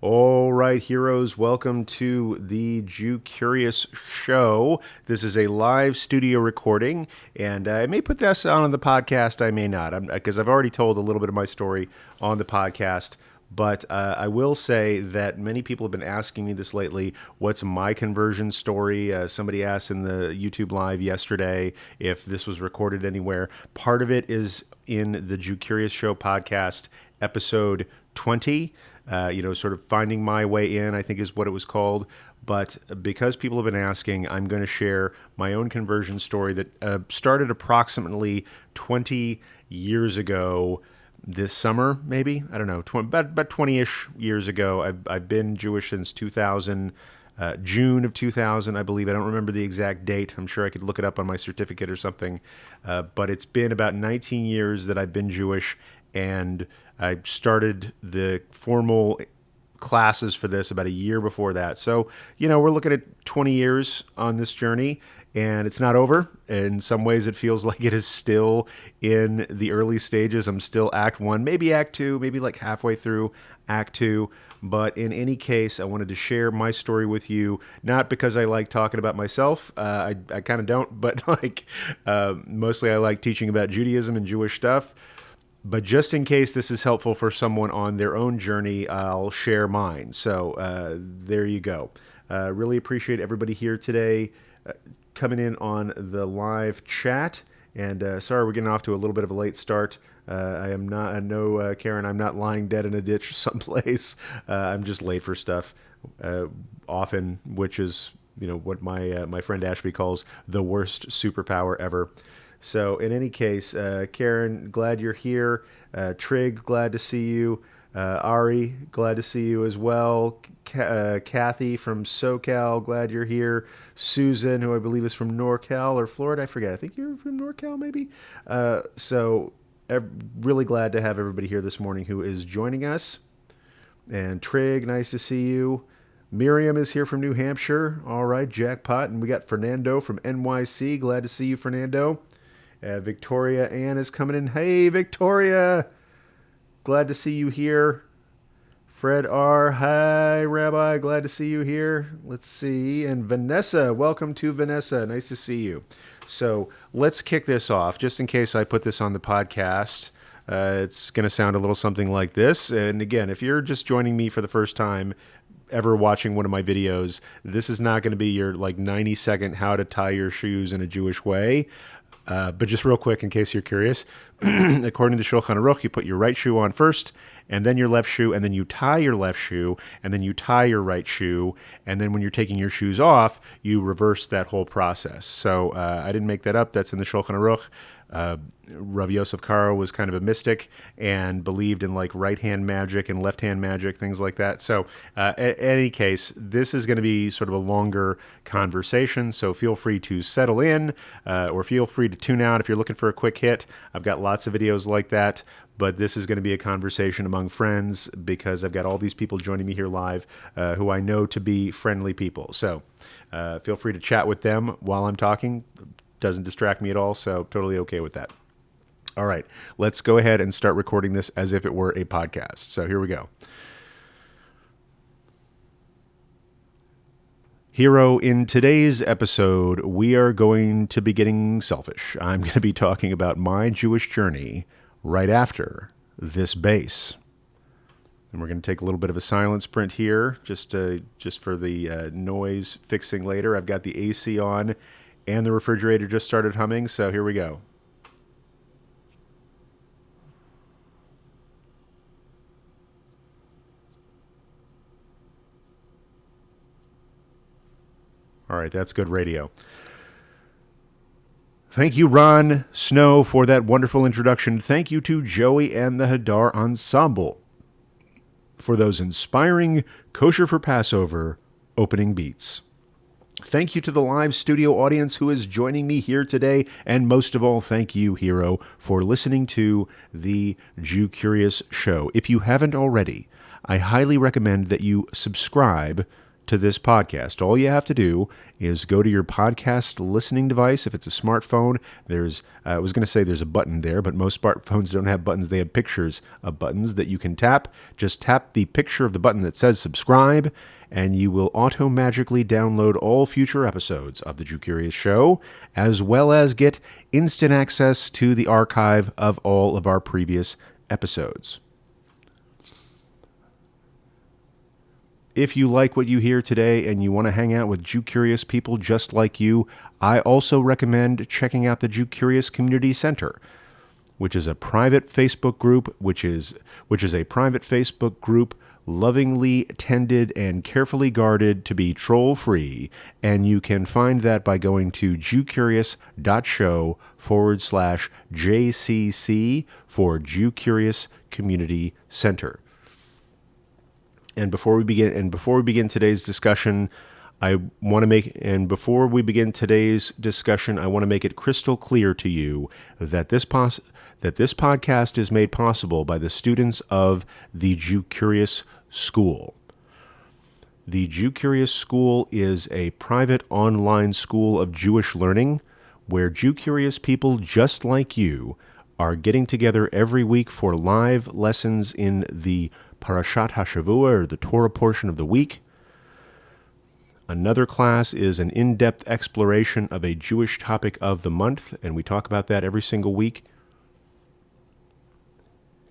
All right, heroes, welcome to the Jew Curious Show. This is a live studio recording, and I may put this on the podcast, I may not, because I've already told a little bit of my story on the podcast. But I will say that many people have been asking me this lately. What's my conversion story? Somebody asked in the YouTube live yesterday if this was recorded anywhere. Part of it is in the Jew Curious Show podcast, episode 20. Sort of finding my way in, I think is what it was called. But because people have been asking, I'm going to share my own conversion story that started approximately 20 years ago. This summer, maybe, I don't know, about 20-ish years ago. I've been Jewish since 2000, June of 2000, I believe. I don't remember the exact date. I'm sure I could look it up on my certificate or something. But it's been about 19 years that I've been Jewish, and I started the formal classes for this about a year before that. So, we're looking at 20 years on this journey, and it's not over. In some ways, it feels like it is still in the early stages. I'm still Act 1, maybe Act 2, maybe like halfway through Act 2. But in any case, I wanted to share my story with you, not because I like talking about myself. I kind of don't, but mostly I like teaching about Judaism and Jewish stuff. But just in case this is helpful for someone on their own journey, I'll share mine. So there you go. Really appreciate everybody here today coming in on the live chat. And sorry, we're getting off to a little bit of a late start. I am not, Karen, I'm not lying dead in a ditch someplace. I'm just late for stuff often, which is, what my friend Ashby calls the worst superpower ever. So in any case, Karen, glad you're here. Trig, glad to see you. Ari, glad to see you as well. Kathy from SoCal, glad you're here. Susan, who I believe is from NorCal or Florida, I forget. I think you're from NorCal, maybe. Really glad to have everybody here this morning who is joining us. And Trig, nice to see you. Miriam is here from New Hampshire. All right, jackpot. And we got Fernando from NYC. Glad to see you, Fernando. Victoria Ann is coming in. Hey, Victoria. Glad to see you here. Fred R. Hi, Rabbi. Glad to see you here. Let's see. And Vanessa. Welcome to Vanessa. Nice to see you. So let's kick this off. Just in case I put this on the podcast, it's going to sound a little something like this. And again, if you're just joining me for the first time, ever watching one of my videos, this is not going to be your 90-second how to tie your shoes in a Jewish way. But just real quick, in case you're curious, according to the Shulchan Aruch, you put your right shoe on first, and then your left shoe, and then you tie your left shoe, and then you tie your right shoe, and then when you're taking your shoes off, you reverse that whole process. So I didn't make that up. That's in the Shulchan Aruch. Rav Yosef Karo was kind of a mystic and believed in right-hand magic and left-hand magic, things like that. So in any case, this is going to be sort of a longer conversation, so feel free to settle in or feel free to tune out if you're looking for a quick hit. I've got lots of videos like that, but this is going to be a conversation among friends because I've got all these people joining me here live who I know to be friendly people. So feel free to chat with them while I'm talking. Doesn't distract me at all, so totally okay with that. All right, let's go ahead and start recording this as if it were a podcast. So here we go. Hero, in today's episode, we are going to be getting selfish. I'm going to be talking about my Jewish journey right after this bass. And we're going to take a little bit of a silent sprint here, just for the noise fixing later. I've got the AC on, and the refrigerator just started humming, so here we go. All right, that's good radio. Thank you, Ron Snow, for that wonderful introduction. Thank you to Joey and the Hadar Ensemble for those inspiring Kosher for Passover opening beats. Thank you to the live studio audience who is joining me here today. And most of all, thank you, Hero, for listening to the Jew Curious Show. If you haven't already, I highly recommend that you subscribe to this podcast. All you have to do is go to your podcast listening device. If it's a smartphone, I was going to say there's a button there, but most smartphones don't have buttons. They have pictures of buttons that you can tap. Just tap the picture of the button that says subscribe, and you will auto-magically download all future episodes of The Jew Curious Show, as well as get instant access to the archive of all of our previous episodes. If you like what you hear today and you want to hang out with Jew Curious people just like you, I also recommend checking out the Jew Curious Community Center, which is a private Facebook group, which is a private Facebook group lovingly tended and carefully guarded to be troll-free, and you can find that by going to jewcurious.show/JCC for Jew Curious Community Center. And before we begin today's discussion, I want to make it crystal clear to you that this podcast is made possible by the students of the Jew Curious School. The Jew Curious School is a private online school of Jewish learning where Jew Curious people just like you are getting together every week for live lessons in the Parashat HaShavua, or the Torah portion of the week. Another class is an in-depth exploration of a Jewish topic of the month, and we talk about that every single week.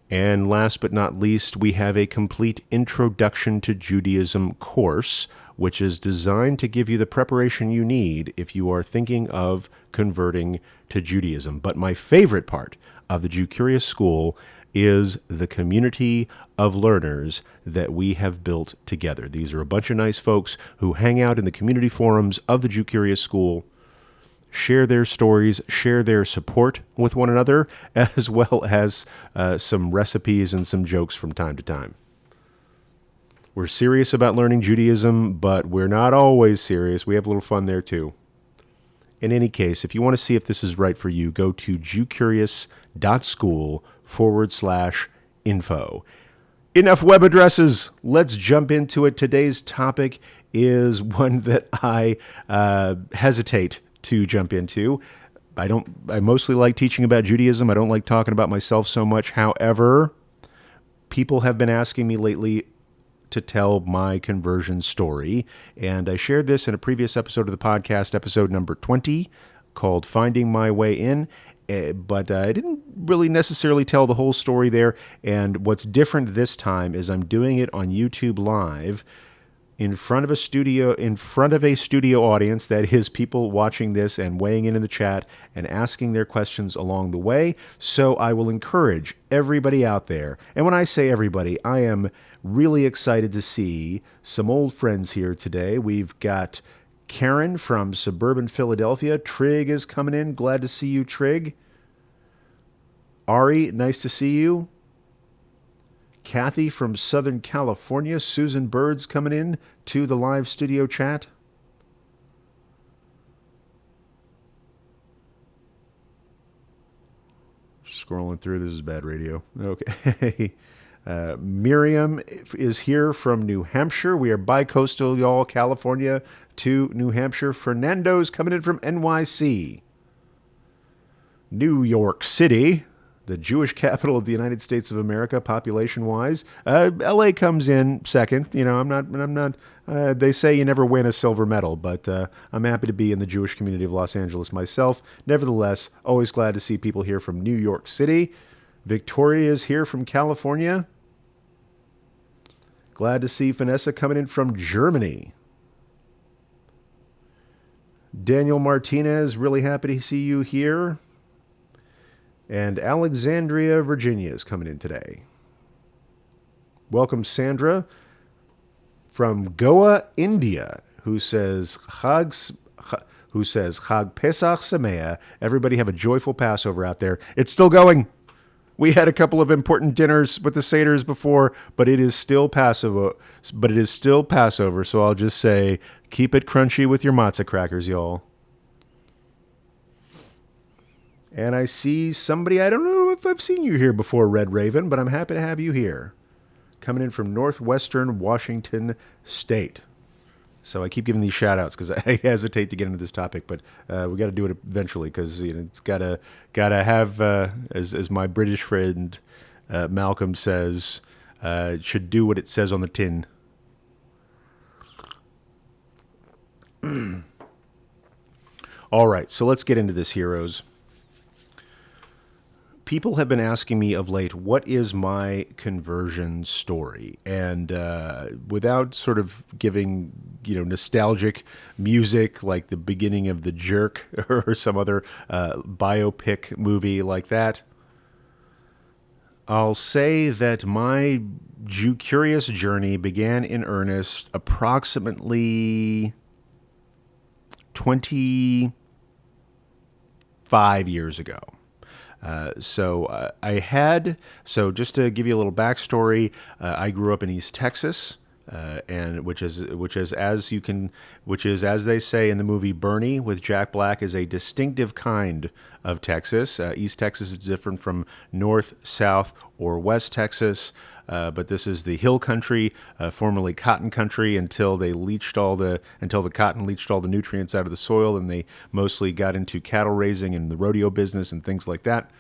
And last but not least, we have a complete Introduction to Judaism course, which is designed to give you the preparation you need if you are thinking of converting to Judaism. But my favorite part of the Jew Curious School is the community of learners that we have built together. These are a bunch of nice folks who hang out in the community forums of the Jew Curious School, share their stories, share their support with one another, as well as some recipes and some jokes from time to time. We're serious about learning Judaism, but we're not always serious. We have a little fun there too. In any case, if you want to see if this is right for you, go to jewcurious.school/info. Enough web addresses. Let's jump into it. Today's topic is one that I hesitate to jump into. I mostly like teaching about Judaism. I don't like talking about myself so much. However, people have been asking me lately to tell my conversion story, and I shared this in a previous episode of the podcast, episode number 20, called Finding My Way In, but I didn't really necessarily tell the whole story there, and what's different this time is I'm doing it on YouTube Live in front of a studio audience, that is people watching this and weighing in the chat and asking their questions along the way. So I will encourage everybody out there, and when I say everybody, I am really excited to see some old friends here today. We've got Karen from suburban Philadelphia. Trig is coming in. Glad to see you, Trig. Ari, nice to see you. Kathy from Southern California. Susan Bird's coming in to the live studio chat. Scrolling through. This is bad radio. Okay. Miriam is here from New Hampshire. We are bi-coastal, y'all, California to New Hampshire. Fernando's coming in from NYC. New York City, the Jewish capital of the United States of America, population-wise. LA comes in second. You know, I'm not. They say you never win a silver medal, but I'm happy to be in the Jewish community of Los Angeles myself. Nevertheless, always glad to see people here from New York City. Victoria is here from California. Glad to see Vanessa coming in from Germany. Daniel Martinez, really happy to see you here. And Alexandria, Virginia is coming in today. Welcome, Sandra from Goa, India, who says Chag Pesach Sameach. Everybody have a joyful Passover out there. It's still going. We had a couple of important dinners with the Seders before, but it is still Passover. So I'll just say, keep it crunchy with your matzah crackers, y'all. And I see somebody, I don't know if I've seen you here before, Red Raven, but I'm happy to have you here. Coming in from northwestern Washington State. So I keep giving these shout outs because I hesitate to get into this topic, but we got to do it eventually because it's gotta have as my British friend Malcolm says, it should do what it says on the tin. All right, so let's get into this, heroes. People have been asking me of late, what is my conversion story? And without sort of giving, nostalgic music like the beginning of The Jerk or some other biopic movie like that, I'll say that my Jew-curious journey began in earnest approximately 25 years ago. So just to give you a little backstory, I grew up in East Texas, and which is as they say in the movie Bernie with Jack Black, is a distinctive kind of Texas. East Texas is different from North, South, or West Texas. But this is the hill country, formerly cotton country, until the cotton leached all the nutrients out of the soil, and they mostly got into cattle raising and the rodeo business and things like that.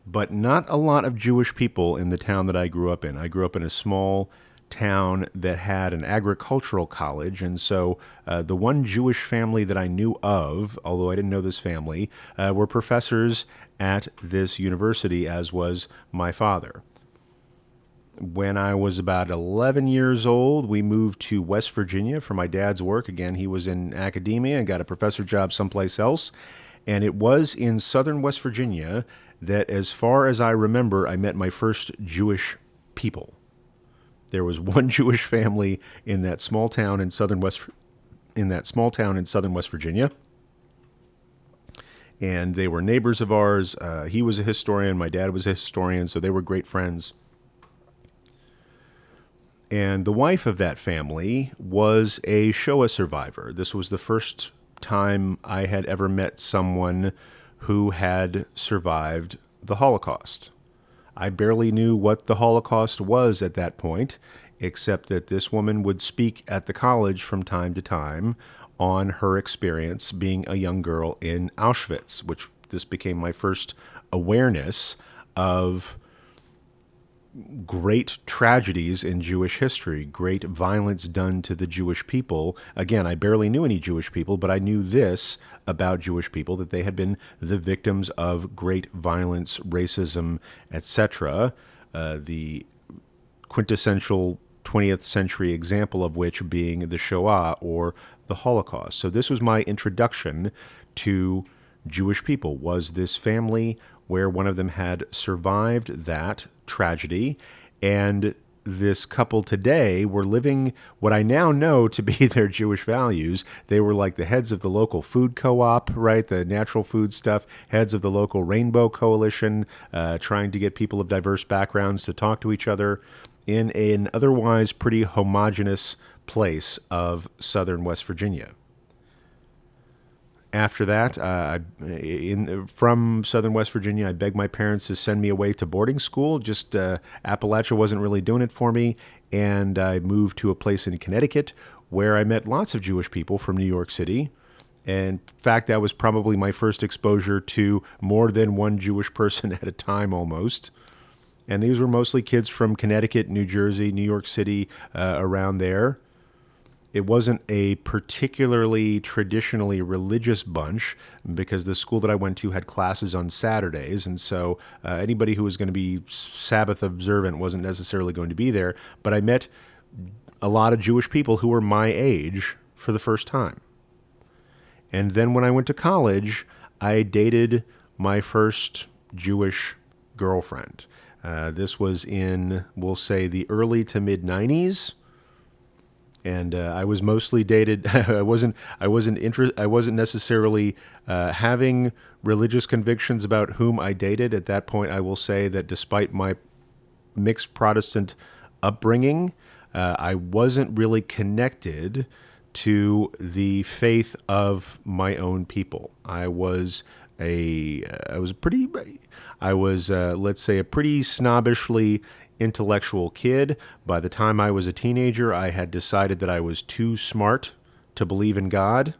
But not a lot of Jewish people in the town that I grew up in. I grew up in a small town that had an agricultural college, and so the one Jewish family that I knew of, although I didn't know this family, were professors at this university, as was my father. When I was about 11 years old, we moved to West Virginia for my dad's work. Again, he was in academia and got a professor job someplace else. And it was in southern West Virginia that, as far as I remember, I met my first Jewish people. There was one Jewish family in that small town in southern West Virginia. And they were neighbors of ours. He was a historian. My dad was a historian, so they were great friends. And the wife of that family was a Shoah survivor. This was the first time I had ever met someone who had survived the Holocaust. I barely knew what the Holocaust was at that point, except that this woman would speak at the college from time to time on her experience being a young girl in Auschwitz, which this became my first awareness of great tragedies in Jewish history, great violence done to the Jewish people. Again, I barely knew any Jewish people, but I knew this about Jewish people, that they had been the victims of great violence, racism, etc. The quintessential 20th century example of which being the Shoah or the Holocaust. So this was my introduction to Jewish people, was this family where one of them had survived that tragedy, and this couple today were living what I now know to be their Jewish values. They were like the heads of the local food co-op, right? The natural food stuff, heads of the local Rainbow Coalition, trying to get people of diverse backgrounds to talk to each other in an otherwise pretty homogeneous place of southern West Virginia. After that, from southern West Virginia, I begged my parents to send me away to boarding school. Just Appalachia wasn't really doing it for me, and I moved to a place in Connecticut where I met lots of Jewish people from New York City. And in fact, that was probably my first exposure to more than one Jewish person at a time almost. And these were mostly kids from Connecticut, New Jersey, New York City, around there. It wasn't a particularly traditionally religious bunch because the school that I went to had classes on Saturdays, and so anybody who was going to be Sabbath observant wasn't necessarily going to be there. But I met a lot of Jewish people who were my age for the first time. And then when I went to college, I dated my first Jewish girlfriend. This was in, we'll say, the early to mid 90s. And I was mostly dated. I wasn't necessarily having religious convictions about whom I dated at that point. I will say that despite my mixed Protestant upbringing, I wasn't really connected to the faith of my own people. Let's say, a pretty snobbishly intellectual kid. By the time I was a teenager, I had decided that I was too smart to believe in God.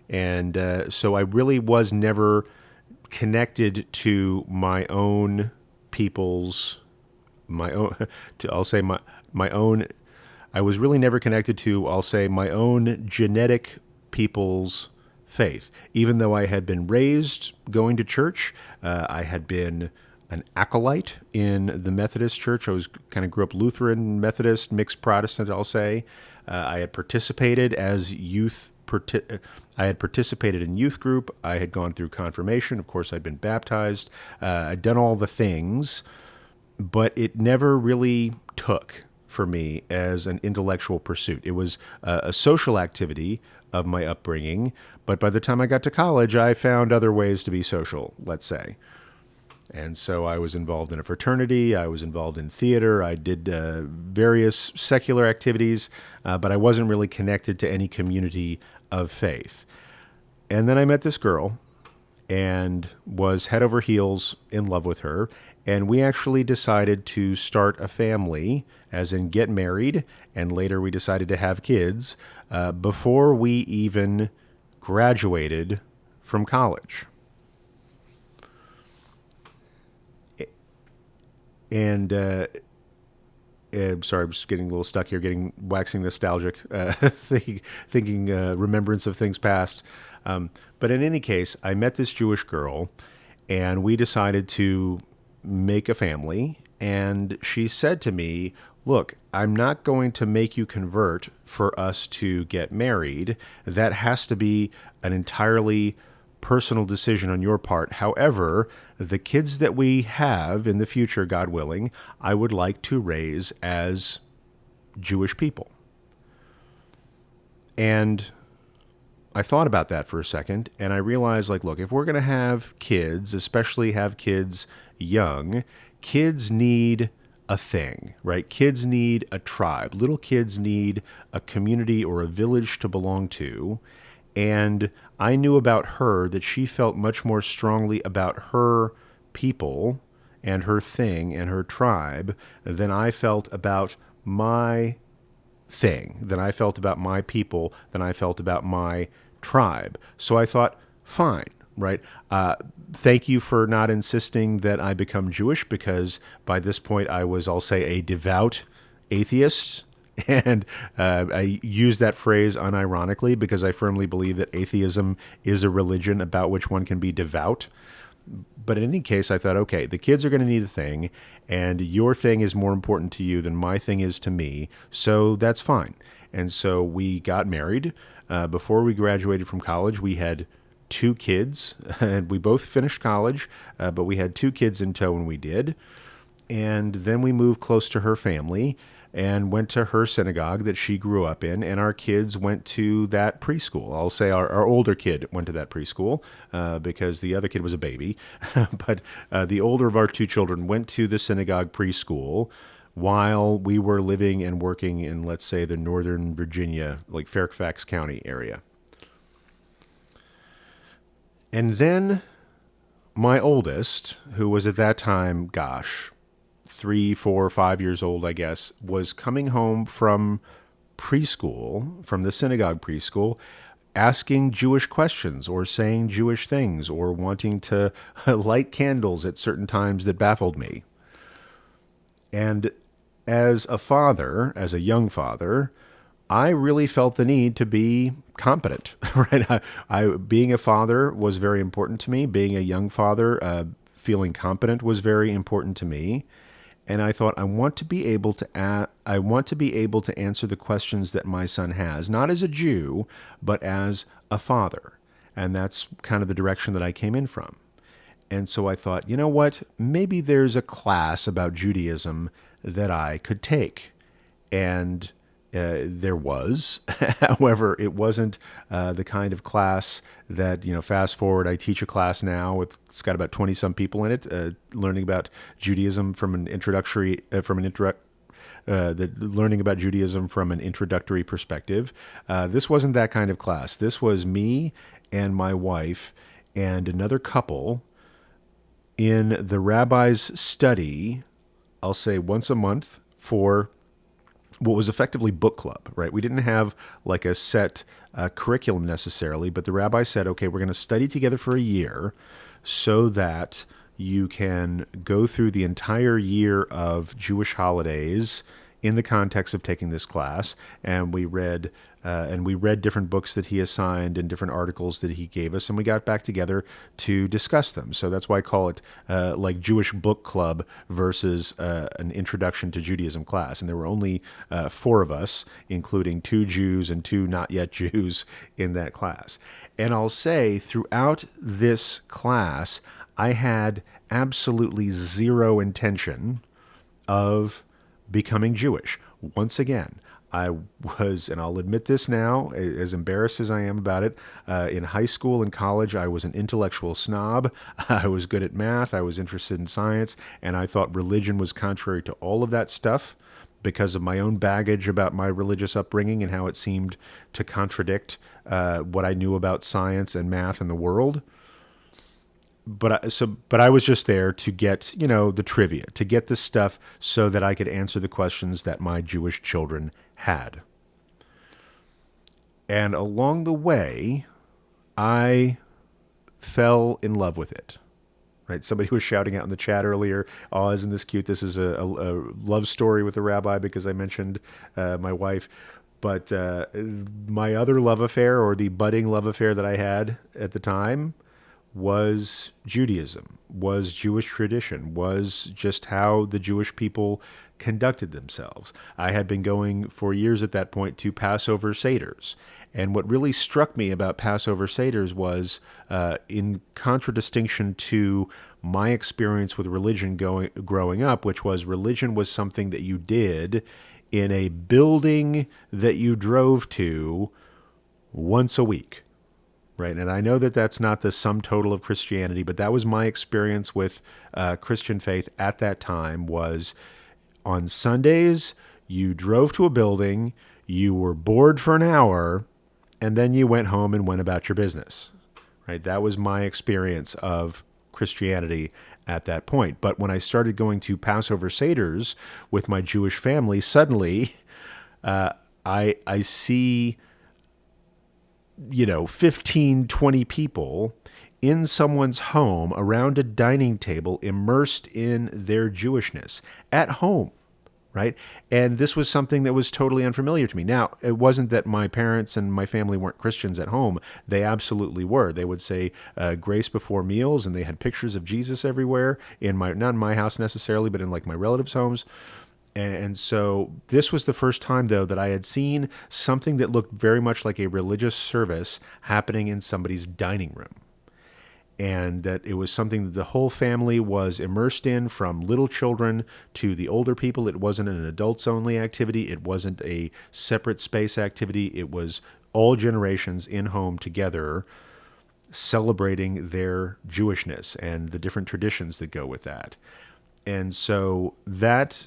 And so I really was never connected to my own people's, my own, I'll say my own, I was really never connected to, I'll say, my own genetic people's faith. Even though I had been raised going to church, I had been an acolyte in the Methodist Church. I was kind of grew up Lutheran, Methodist, mixed Protestant, I'll say. I had participated as youth. I had participated in youth group. I had gone through confirmation. Of course, I'd been baptized. I'd done all the things, but it never really took for me as an intellectual pursuit. It was a social activity of my upbringing, but by the time I got to college, I found other ways to be social, let's say. And so I was involved in a fraternity. I was involved in theater. I did various secular activities, but I wasn't really connected to any community of faith. And then I met this girl and was head over heels in love with her. And we actually decided to start a family, as in get married, and later we decided to have kids before we even graduated from college. And sorry, I'm just getting a little stuck here, waxing nostalgic, thinking remembrance of things past. But in any case, I met this Jewish girl, and we decided to make a family. And she said to me, "Look, I'm not going to make you convert for us to get married. That has to be an entirely personal decision on your part. However, the kids that we have in the future, God willing, I would like to raise as Jewish people." And I thought about that for a second, and I realized, like, look, if we're going to have kids, especially have kids young, kids need a thing, right? Kids need a tribe. Little kids need a community or a village to belong to. And I knew about her that she felt much more strongly about her people and her thing and her tribe than I felt about my thing, than I felt about my people, than I felt about my tribe. So I thought, fine, right? Thank you for not insisting that I become Jewish, because by this point I was, I'll say, a devout atheist. And I use that phrase unironically because I firmly believe that atheism is a religion about which one can be devout. But in any case, I thought, okay, the kids are going to need a thing, and your thing is more important to you than my thing is to me, so that's fine. And so we got married. Before we graduated from college, we had 2 kids, and we both finished college, but we had 2 kids in tow when we did. And then we moved close to her family and went to her synagogue that she grew up in, and our kids went to that preschool. I'll say our older kid went to that preschool because the other kid was a baby. But the older of our 2 children went to the synagogue preschool while we were living and working in, let's say, the northern Virginia, like Fairfax County area. And then my oldest, who was at that time, gosh, 3, 4, 5 years old, I guess, was coming home from preschool, from the synagogue preschool, asking Jewish questions or saying Jewish things or wanting to light candles at certain times that baffled me. And as a father, as a young father, I really felt the need to be competent, right? Being a father was very important to me. Being a young father, feeling competent was very important to me. And I thought, I want to be able to answer the questions that my son has, not as a Jew, but as a father. And that's kind of the direction that I came in from. And so I thought, you know what? Maybe there's a class about Judaism that I could take. And there was. However, it wasn't the kind of class that, fast forward, I teach a class now it's got about 20 some people in it, learning about Judaism from an learning about Judaism from an introductory perspective. This wasn't that kind of class. This was me and my wife and another couple in the rabbi's study, I'll say once a month for what was effectively book club, right? We didn't have like a set curriculum necessarily, but the rabbi said, okay, we're going to study together for a year so that you can go through the entire year of Jewish holidays in the context of taking this class. And we read different books that he assigned and different articles that he gave us, and we got back together to discuss them. So that's why I call it like Jewish book club versus an introduction to Judaism class. And there were only 4 of us, including 2 Jews and 2 not yet Jews in that class. And I'll say throughout this class, I had absolutely zero intention of becoming Jewish. Once again, I was, and I'll admit this now, as embarrassed as I am about it, in high school and college, I was an intellectual snob. I was good at math. I was interested in science, and I thought religion was contrary to all of that stuff because of my own baggage about my religious upbringing and how it seemed to contradict what I knew about science and math and the world. But I was just there to get, the trivia, to get this stuff so that I could answer the questions that my Jewish children had. And along the way, I fell in love with it. Right? Somebody was shouting out in the chat earlier, "Oh, isn't this cute? This is a love story with a rabbi," because I mentioned my wife. But my other love affair, or the budding love affair that I had at the time, was Judaism, was Jewish tradition, was just how the Jewish people conducted themselves. I had been going for years at that point to Passover Seders. And what really struck me about Passover Seders was, in contradistinction to my experience with religion growing up, which was religion was something that you did in a building that you drove to once a week. Right, and I know that that's not the sum total of Christianity, but that was my experience with Christian faith at that time. Was on Sundays you drove to a building, you were bored for an hour, and then you went home and went about your business. Right, that was my experience of Christianity at that point. But when I started going to Passover Seders with my Jewish family, suddenly I see 15, 20 people in someone's home around a dining table immersed in their Jewishness at home, right? And this was something that was totally unfamiliar to me. Now, it wasn't that my parents and my family weren't Christians at home. They absolutely were. They would say grace before meals, and they had pictures of Jesus everywhere, not in my house necessarily, but in like my relatives' homes. And so this was the first time, though, that I had seen something that looked very much like a religious service happening in somebody's dining room. And that it was something that the whole family was immersed in, from little children to the older people. It wasn't an adults-only activity. It wasn't a separate space activity. It was all generations in home together celebrating their Jewishness and the different traditions that go with that. And so that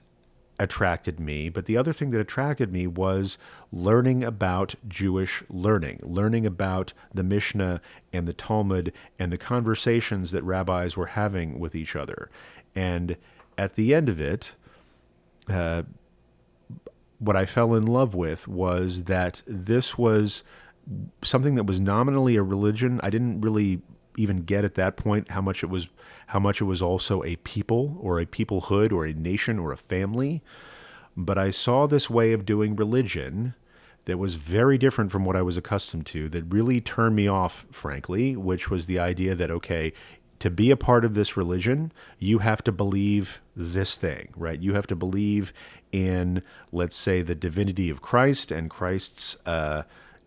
attracted me, but the other thing that attracted me was learning about Jewish learning about the Mishnah and the Talmud and the conversations that rabbis were having with each other. And at the end of it, what I fell in love with was that this was something that was nominally a religion. I didn't really even get at that point how much it was also a people or a peoplehood or a nation or a family. But I saw this way of doing religion that was very different from what I was accustomed to, that really turned me off, frankly, which was the idea that, okay, to be a part of this religion, you have to believe this thing, right? You have to believe in, let's say, the divinity of Christ and Christ's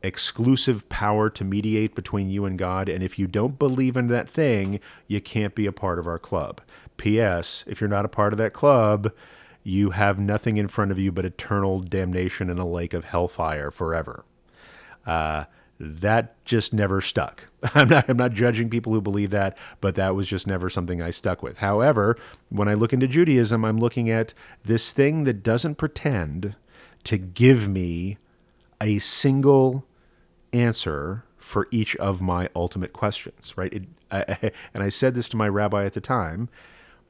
exclusive power to mediate between you and God. And if you don't believe in that thing, you can't be a part of our club. P.S. If you're not a part of that club, you have nothing in front of you but eternal damnation in a lake of hellfire forever. That just never stuck. I'm not judging people who believe that, but that was just never something I stuck with. However, when I look into Judaism, I'm looking at this thing that doesn't pretend to give me a single answer for each of my ultimate questions, right? And I said this to my rabbi at the time.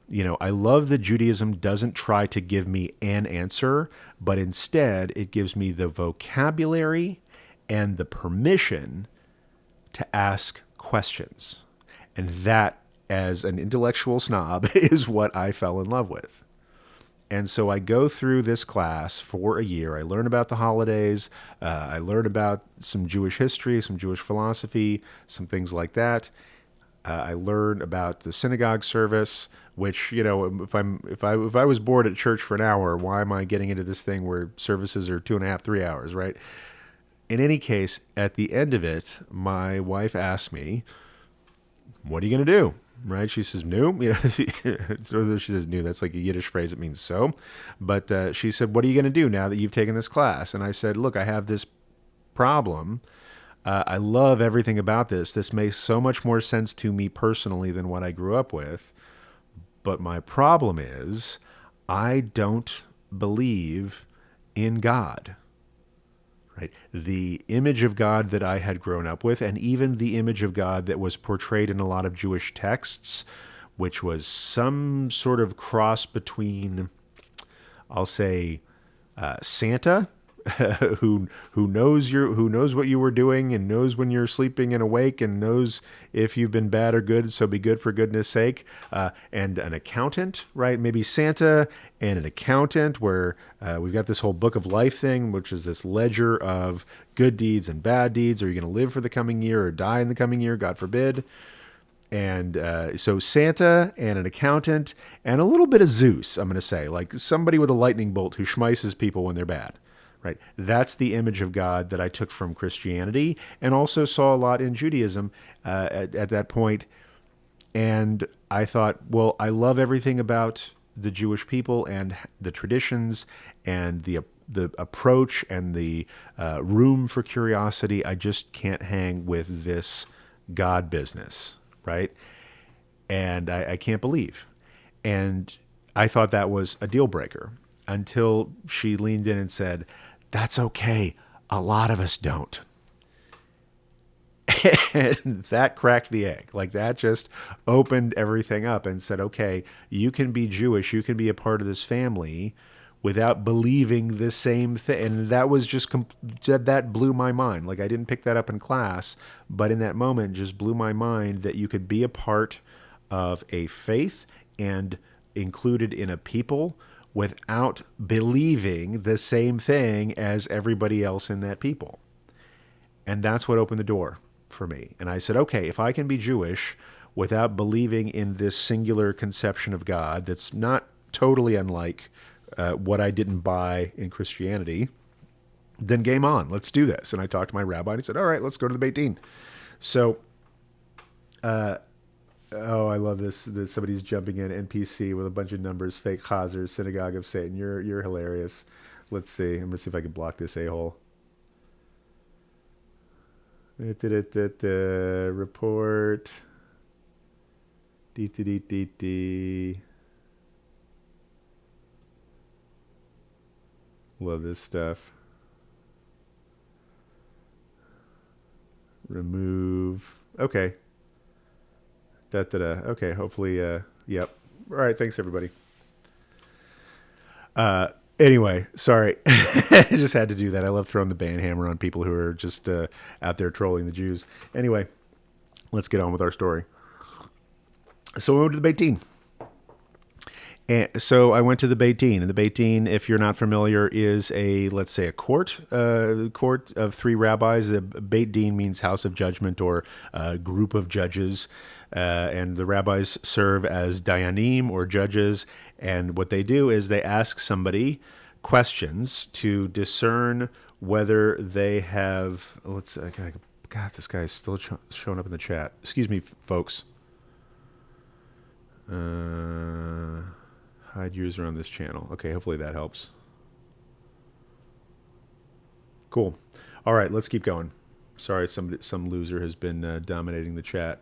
I love that Judaism doesn't try to give me an answer, but instead it gives me the vocabulary and the permission to ask questions. And that, as an intellectual snob, is what I fell in love with. And so I go through this class for a year. I learn about the holidays. I learn about some Jewish history, some Jewish philosophy, some things like that. I learn about the synagogue service, which, if I was bored at church for an hour, why am I getting into this thing where services are 2.5, 3 hours, right? In any case, at the end of it, my wife asked me, "What are you going to do?" Right? She says, "No." She says, "No." That's like a Yiddish phrase. It means so. But she said, "What are you going to do now that you've taken this class?" And I said, "Look, I have this problem. I love everything about this. This makes so much more sense to me personally than what I grew up with. But my problem is I don't believe in God." Right? The image of God that I had grown up with, and even the image of God that was portrayed in a lot of Jewish texts, which was some sort of cross between, I'll say, Santa, who knows what you were doing and knows when you're sleeping and awake and knows if you've been bad or good, so be good for goodness sake, and an accountant, right? Maybe Santa and an accountant, where we've got this whole book of life thing, which is this ledger of good deeds and bad deeds. Are you going to live for the coming year or die in the coming year? God forbid. And so Santa and an accountant and a little bit of Zeus, I'm going to say, like somebody with a lightning bolt who schmeißes people when they're bad. Right. That's the image of God that I took from Christianity and also saw a lot in Judaism at that point. And I thought, well, I love everything about the Jewish people and the traditions and the approach and the room for curiosity. I just can't hang with this God business, right? And I can't believe. And I thought that was a deal breaker until she leaned in and said, "That's okay. A lot of us don't." And that cracked the egg. Like that just opened everything up and said, okay, you can be Jewish, you can be a part of this family without believing the same thing. And that was just, that blew my mind. Like I didn't pick that up in class, but in that moment just blew my mind that you could be a part of a faith and included in a people without believing the same thing as everybody else in that people. And that's what opened the door for me. And I said, okay, if I can be Jewish without believing in this singular conception of God that's not totally unlike what I didn't buy in Christianity, then game on. Let's do this. And I talked to my rabbi and he said, all right, let's go to the Beit Din. So, oh, I love this. Somebody's jumping in NPC with a bunch of numbers, fake chazers, synagogue of Satan. You're hilarious. Let's see. I'm going to see if I can block this a-hole. Report. Love this stuff. Remove. Okay. Okay, hopefully, yep. All right, thanks everybody. Anyway, sorry. I just had to do that. I love throwing the band hammer on people who are just out there trolling the Jews. Anyway, let's get on with our story. So we went to the Beit Din. And so I went to the Beit Din, and the Beit Din, if you're not familiar, is let's say a court of three rabbis. The Beit Din means house of judgment or group of judges, and the rabbis serve as dayanim or judges. And what they do is they ask somebody questions to discern whether they have. God, this guy is still showing up in the chat. Excuse me, folks. Hide user on this channel. Okay, hopefully that helps. Cool. All right, let's keep going. Sorry, some loser has been dominating the chat.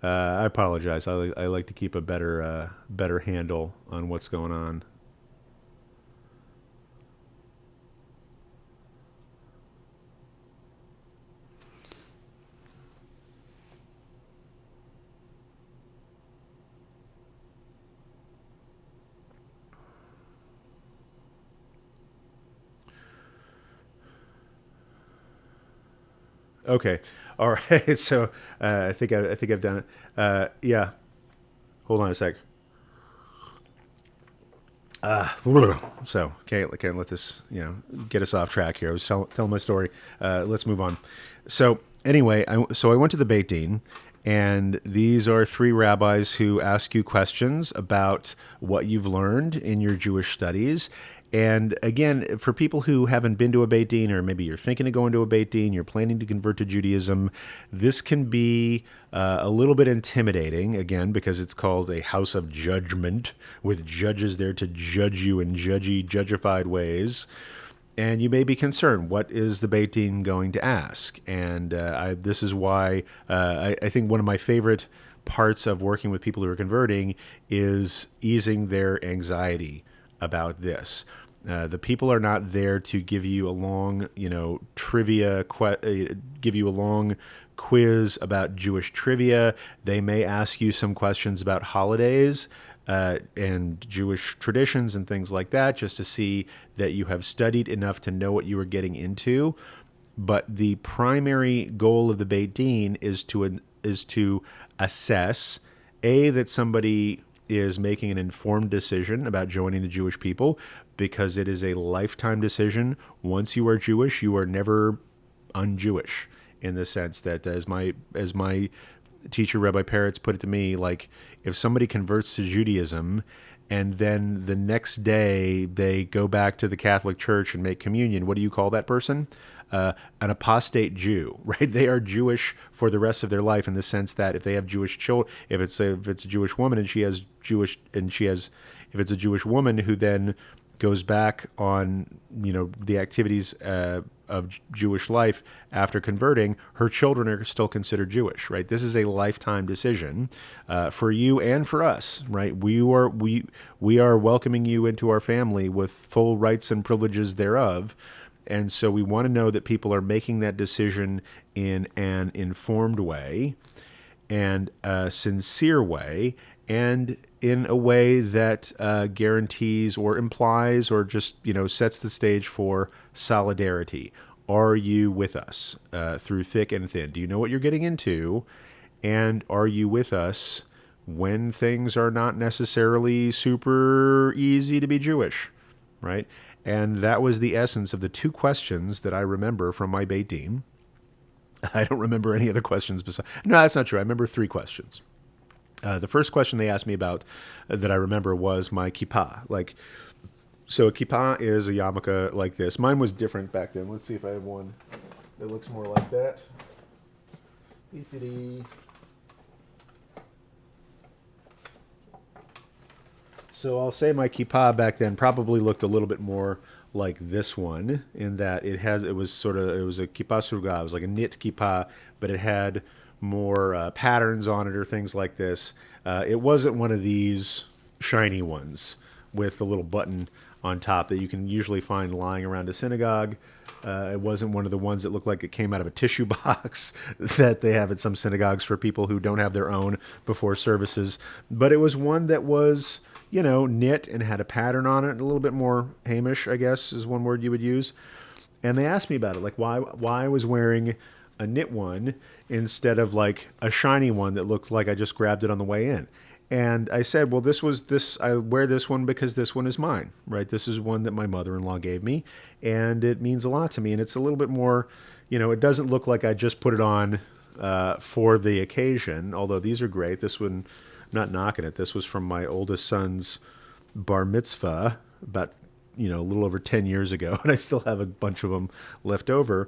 I apologize. I like to keep a better handle on what's going on. Okay. All right. So I think I've done it. Yeah. Hold on a sec. So can't let this get us off track here. I was telling my story. Let's move on. So anyway, I went to the Beit Din, and these are three rabbis who ask you questions about what you've learned in your Jewish studies. And again, for people who haven't been to a Beit Din, or maybe you're thinking of going to a Beit Din, you're planning to convert to Judaism, this can be a little bit intimidating, again, because it's called a house of judgment, with judges there to judge you in judgified ways. And you may be concerned, what is the Beit Din going to ask? And this is why I think one of my favorite parts of working with people who are converting is easing their anxiety about this. The people are not there to give you a long, give you a long quiz about Jewish trivia. They may ask you some questions about holidays and Jewish traditions and things like that, just to see that you have studied enough to know what you are getting into. But the primary goal of the Beit Din is to assess that somebody is making an informed decision about joining the Jewish people, because it is a lifetime decision. Once you are Jewish, you are never un-Jewish, in the sense that, as my teacher Rabbi Peretz put it to me, like, if somebody converts to Judaism and then the next day they go back to the Catholic Church and make communion, what do you call that person? An apostate Jew, right? They are Jewish for the rest of their life, in the sense that if they have Jewish children, if it's a Jewish woman and if it's a Jewish woman who then goes back on the activities of Jewish life after converting, her children are still considered Jewish, right? This is a lifetime decision for you and for us, right? We are welcoming you into our family with full rights and privileges thereof. And so we want to know that people are making that decision in an informed way and a sincere way, and in a way that guarantees or implies or just sets the stage for solidarity. Are you with us through thick and thin? Do you know what you're getting into? And are you with us when things are not necessarily super easy to be Jewish, right? And that was the essence of the two questions that I remember from my Beit Din. I don't remember any other questions besides. No, that's not true. I remember three questions. The first question they asked me about that I remember was my kippah. So a kippah is a yarmulke like this. Mine was different back then. Let's see if I have one that looks more like that. So I'll say my kippah back then probably looked a little bit more like this one, in that it was a kippah surga. It was like a knit kippah, but it had more patterns on it or things like this. It wasn't one of these shiny ones with the little button on top that you can usually find lying around a synagogue. It wasn't one of the ones that looked like it came out of a tissue box that they have at some synagogues for people who don't have their own before services. But it was one that was, knit and had a pattern on it, a little bit more Hamish, I guess, is one word you would use. And they asked me about it, like why I was wearing a knit one instead of like a shiny one that looked like I just grabbed it on the way in. And I said, well, I wear this one because this one is mine, right? This is one that my mother-in-law gave me, and it means a lot to me. And it's a little bit more, it doesn't look like I just put it on for the occasion, although these are great. This one, I'm not knocking it. This was from my oldest son's bar mitzvah about, a little over 10 years ago, and I still have a bunch of them left over.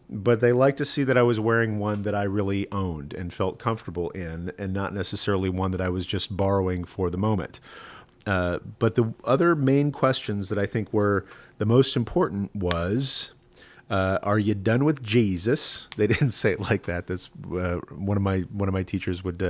But they like to see that I was wearing one that I really owned and felt comfortable in, and not necessarily one that I was just borrowing for the moment. But the other main questions that I think were the most important was, are you done with Jesus? They didn't say it like that. That's one of my teachers would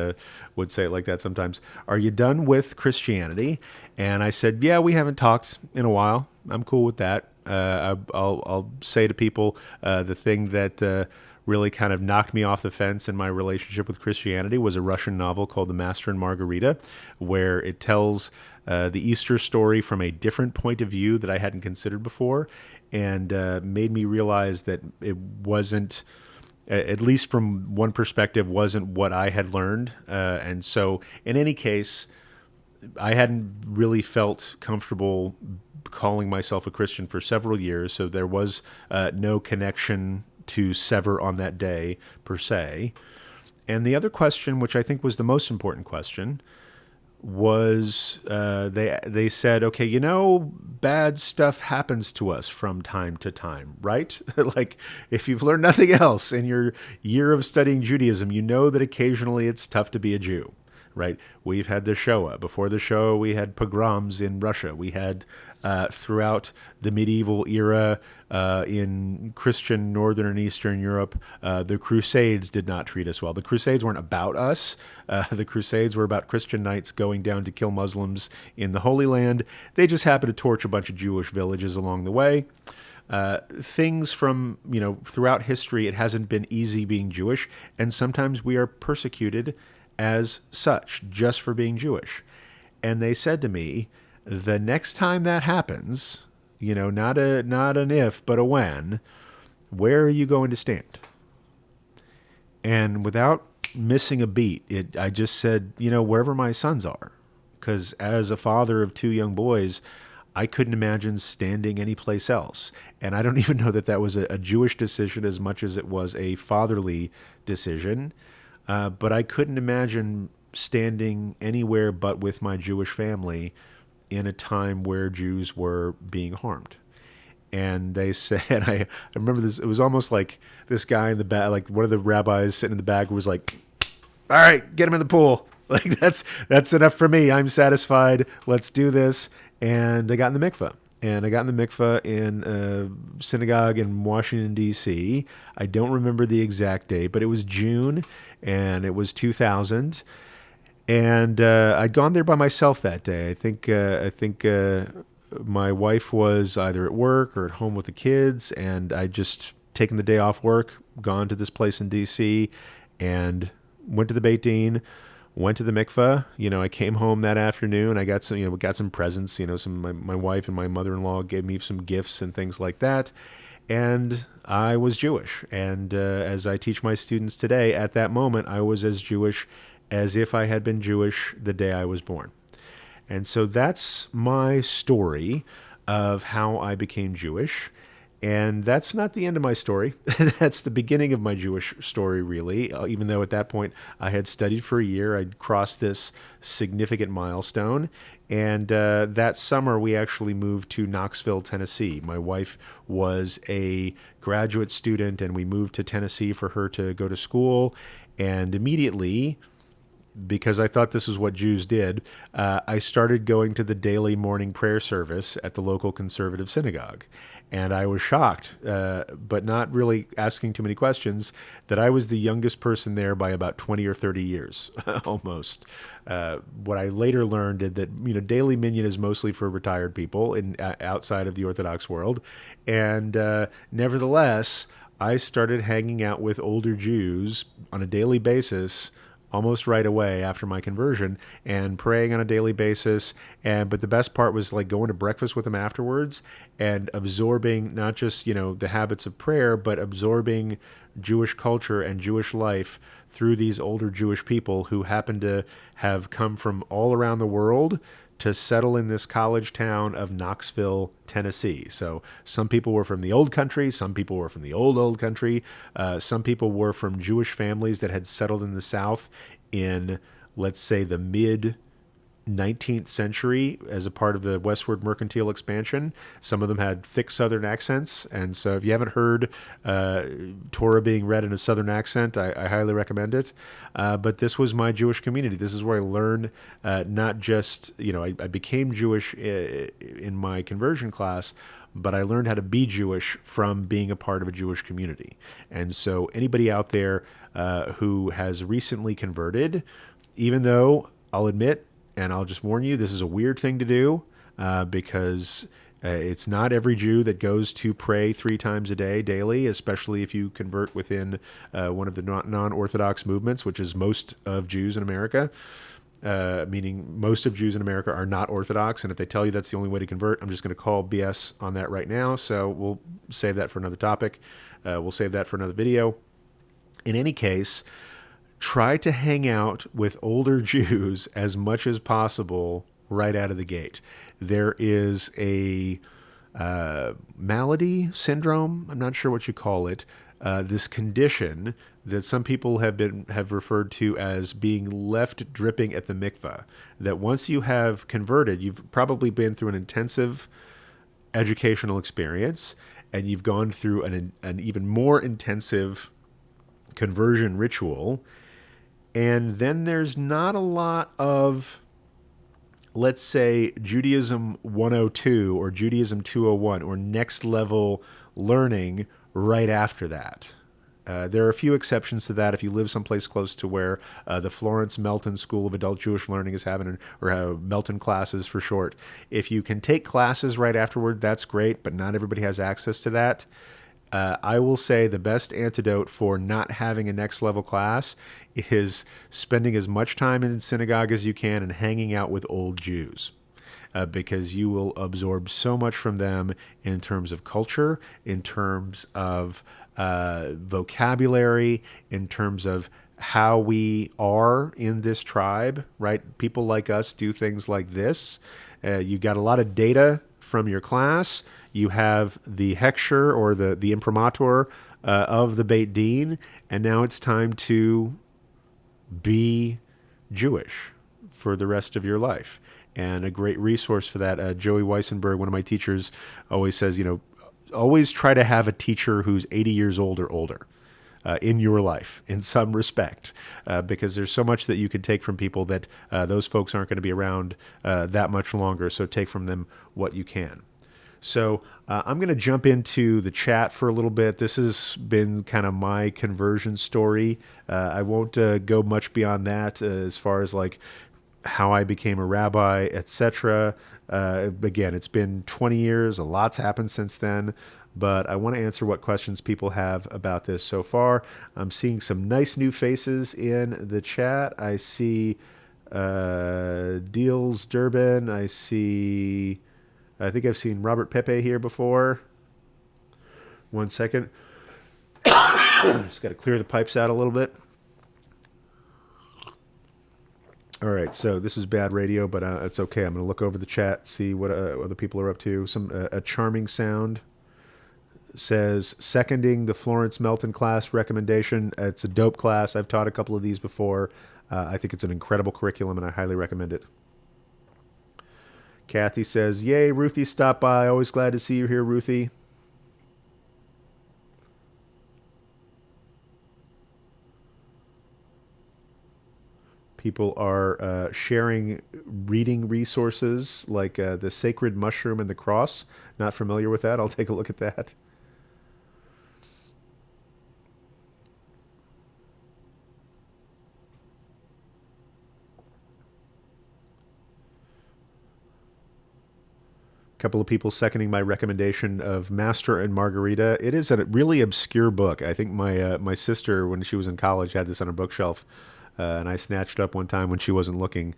say it like that sometimes. Are you done with Christianity? And I said, yeah, we haven't talked in a while. I'm cool with that. I'll say to people the thing that really kind of knocked me off the fence in my relationship with Christianity was a Russian novel called The Master and Margarita, where it tells the Easter story from a different point of view that I hadn't considered before, and made me realize that it wasn't at least from one perspective, wasn't what I had learned. And so, in any case, I hadn't really felt comfortable calling myself a Christian for several years. So there was no connection to sever on that day, per se. And the other question, which I think was the most important question, was they said, okay, bad stuff happens to us from time to time, right? Like, if you've learned nothing else in your year of studying Judaism, you know that occasionally it's tough to be a Jew, right? We've had the Shoah. Before the Shoah, we had pogroms in Russia. We had throughout the medieval era in Christian Northern and Eastern Europe, the Crusades did not treat us well. The Crusades weren't about us. The Crusades were about Christian knights going down to kill Muslims in the Holy Land. They just happened to torch a bunch of Jewish villages along the way. Things from, throughout history, it hasn't been easy being Jewish, and sometimes we are persecuted as such just for being Jewish. And they said to me, the next time that happens, not an if, but a when, where are you going to stand? And without missing a beat, I just said, wherever my sons are. Because as a father of two young boys, I couldn't imagine standing anyplace else. And I don't even know that was a Jewish decision as much as it was a fatherly decision. But I couldn't imagine standing anywhere but with my Jewish family in a time where Jews were being harmed. And they said, I remember this, it was almost like this guy in the back, like one of the rabbis sitting in the back was like, all right, get him in the pool. Like, that's enough for me. I'm satisfied. Let's do this. And I got in the mikveh. And I got in the mikveh in a synagogue in Washington, D.C. I don't remember the exact date, but it was June, and it was 2000. And I'd gone there by myself that day. I think my wife was either at work or at home with the kids, and I'd just taken the day off work, gone to this place in D.C., and went to the Beit Din, went to the mikveh. I came home that afternoon. I got some presents. My wife and my mother-in-law gave me some gifts and things like that. And I was Jewish. And as I teach my students today, at that moment, I was as Jewish as if I had been Jewish the day I was born. And so that's my story of how I became Jewish. And that's not the end of my story. That's the beginning of my Jewish story, really. Even though at that point I had studied for a year, I'd crossed this significant milestone. And that summer, we actually moved to Knoxville, Tennessee. My wife was a graduate student, and we moved to Tennessee for her to go to school. And immediately, because I thought this is what Jews did, I started going to the daily morning prayer service at the local conservative synagogue. And I was shocked, but not really asking too many questions, that I was the youngest person there by about 20 or 30 years, almost. What I later learned is that, daily minyan is mostly for retired people outside of the Orthodox world. And nevertheless, I started hanging out with older Jews on a daily basis almost right away after my conversion, and praying on a daily basis. But the best part was like going to breakfast with them afterwards and absorbing not just, the habits of prayer, but absorbing Jewish culture and Jewish life through these older Jewish people who happen to have come from all around the world to settle in this college town of Knoxville, Tennessee. So some people were from the old country, some people were from the old country, some people were from Jewish families that had settled in the South in, let's say, the mid 19th century as a part of the westward mercantile expansion. Some of them had thick Southern accents. And so if you haven't heard Torah being read in a Southern accent, I highly recommend it. But this was my Jewish community. This is where I learned not just, I became Jewish in my conversion class, but I learned how to be Jewish from being a part of a Jewish community. And so anybody out there who has recently converted, even though I'll admit, and I'll just warn you, this is a weird thing to do because it's not every Jew that goes to pray 3 times a day daily, especially if you convert within one of the non-Orthodox movements, which is most of Jews in America, meaning most of Jews in America are not Orthodox. And if they tell you that's the only way to convert, I'm just going to call BS on that right now. So we'll save that for another topic. We'll save that for another video. In any case, try to hang out with older Jews as much as possible right out of the gate. There is a malady syndrome. I'm not sure what you call it. This condition that some people have referred to as being left dripping at the mikveh. That once you have converted, you've probably been through an intensive educational experience, and you've gone through an even more intensive conversion ritual. And then there's not a lot of, let's say, Judaism 102 or Judaism 201 or next level learning right after that. There are a few exceptions to that. If you live someplace close to where the Florence Melton School of Adult Jewish Learning is having, or Melton classes for short, if you can take classes right afterward, that's great, but not everybody has access to that. I will say the best antidote for not having a next level class is spending as much time in synagogue as you can and hanging out with old Jews. Because you will absorb so much from them in terms of culture, in terms of vocabulary, in terms of how we are in this tribe, right? People like us do things like this. You got a lot of data from your class. You have the hechsher or the imprimatur of the Beit Din, and now it's time to be Jewish for the rest of your life. And a great resource for that, Joey Weissenberg, one of my teachers, always says, always try to have a teacher who's 80 years old or older in your life in some respect, because there's so much that you can take from people that those folks aren't going to be around that much longer. So take from them what you can. So I'm going to jump into the chat for a little bit. This has been kind of my conversion story. I won't go much beyond that as far as like how I became a rabbi, etc. Again, it's been 20 years. A lot's happened since then. But I want to answer what questions people have about this so far. I'm seeing some nice new faces in the chat. I see Deals Durbin. I think I've seen Robert Pepe here before. One second. Just got to clear the pipes out a little bit. All right, so this is bad radio, but it's okay. I'm going to look over the chat, see what other people are up to. A charming sound says, seconding the Florence Melton class recommendation. It's a dope class. I've taught a couple of these before. I think it's an incredible curriculum, and I highly recommend it. Kathy says, yay, Ruthie stopped by. Always glad to see you here, Ruthie. People are sharing reading resources like The Sacred Mushroom and the Cross. Not familiar with that. I'll take a look at that. Couple of people seconding my recommendation of Master and Margarita. It is a really obscure book. I think my sister, when she was in college, had this on her bookshelf, and I snatched it up one time when she wasn't looking.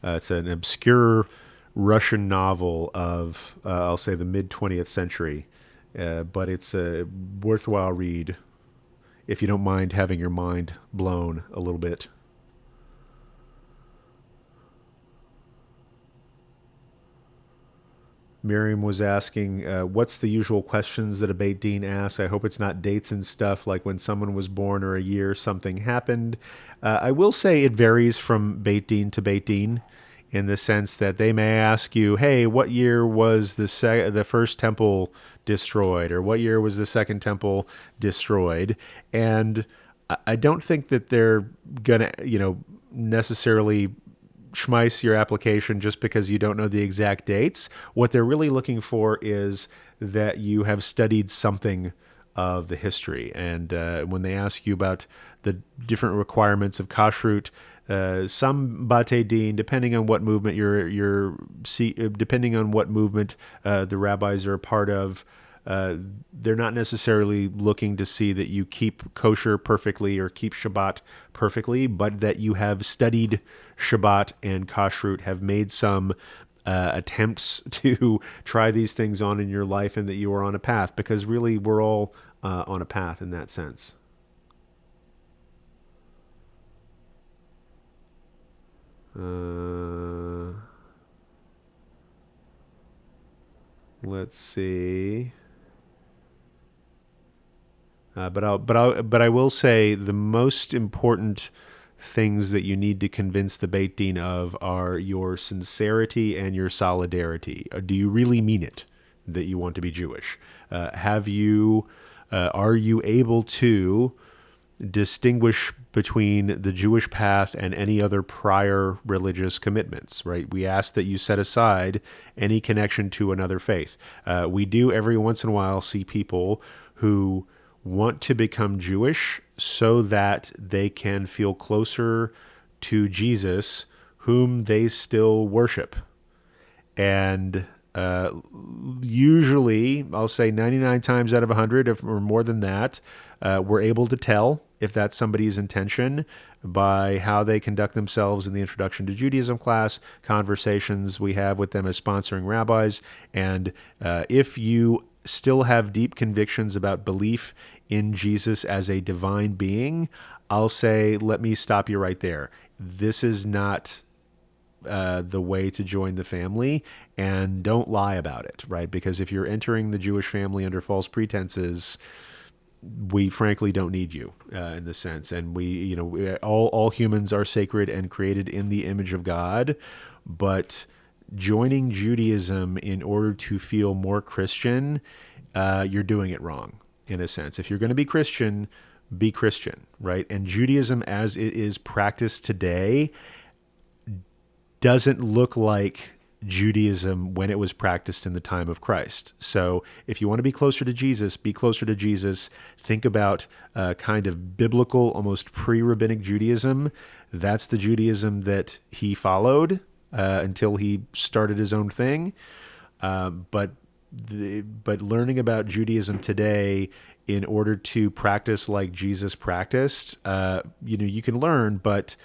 It's an obscure Russian novel of, I'll say, the mid-20th century, but it's a worthwhile read if you don't mind having your mind blown a little bit. Miriam was asking, what's the usual questions that a Beit Din asks? I hope it's not dates and stuff like when someone was born or a year something happened. I will say it varies from Beit Din to Beit Din in the sense that they may ask you, hey, what year was the first temple destroyed? Or what year was the second temple destroyed? And I don't think that they're going to, necessarily schmeiss your application just because you don't know the exact dates. What they're really looking for is that you have studied something of the history. And when they ask you about the different requirements of kashrut, some Bate Din, depending on what movement depending on what movement the rabbis are a part of, they're not necessarily looking to see that you keep kosher perfectly or keep Shabbat perfectly, but that you have studied Shabbat and kashrut, have made some attempts to try these things on in your life, and that you are on a path, because really we're all on a path in that sense. Uh, let's see. But I will say the most important things that you need to convince the Beit Din of are your sincerity and your solidarity. Do you really mean it that you want to be Jewish? Are you able to distinguish between the Jewish path and any other prior religious commitments, right? We ask that you set aside any connection to another faith. We do every once in a while see people who want to become Jewish so that they can feel closer to Jesus, whom they still worship. And usually, I'll say 99 times out of 100, or more than that, we're able to tell if that's somebody's intention by how they conduct themselves in the Introduction to Judaism class, conversations we have with them as sponsoring rabbis. And if you still have deep convictions about belief in Jesus as a divine being, I'll say, let me stop you right there. This is not the way to join the family, and don't lie about it, right? Because if you're entering the Jewish family under false pretenses, we frankly don't need you in this sense. And all humans are sacred and created in the image of God, but joining Judaism in order to feel more Christian, you're doing it wrong in a sense. If you're going to be Christian, right? And Judaism as it is practiced today doesn't look like Judaism when it was practiced in the time of Christ. So if you want to be closer to Jesus, be closer to Jesus. Think about kind of biblical, almost pre-rabbinic Judaism. That's the Judaism that he followed until he started his own thing. But learning about Judaism today in order to practice like Jesus practiced, you can learn, but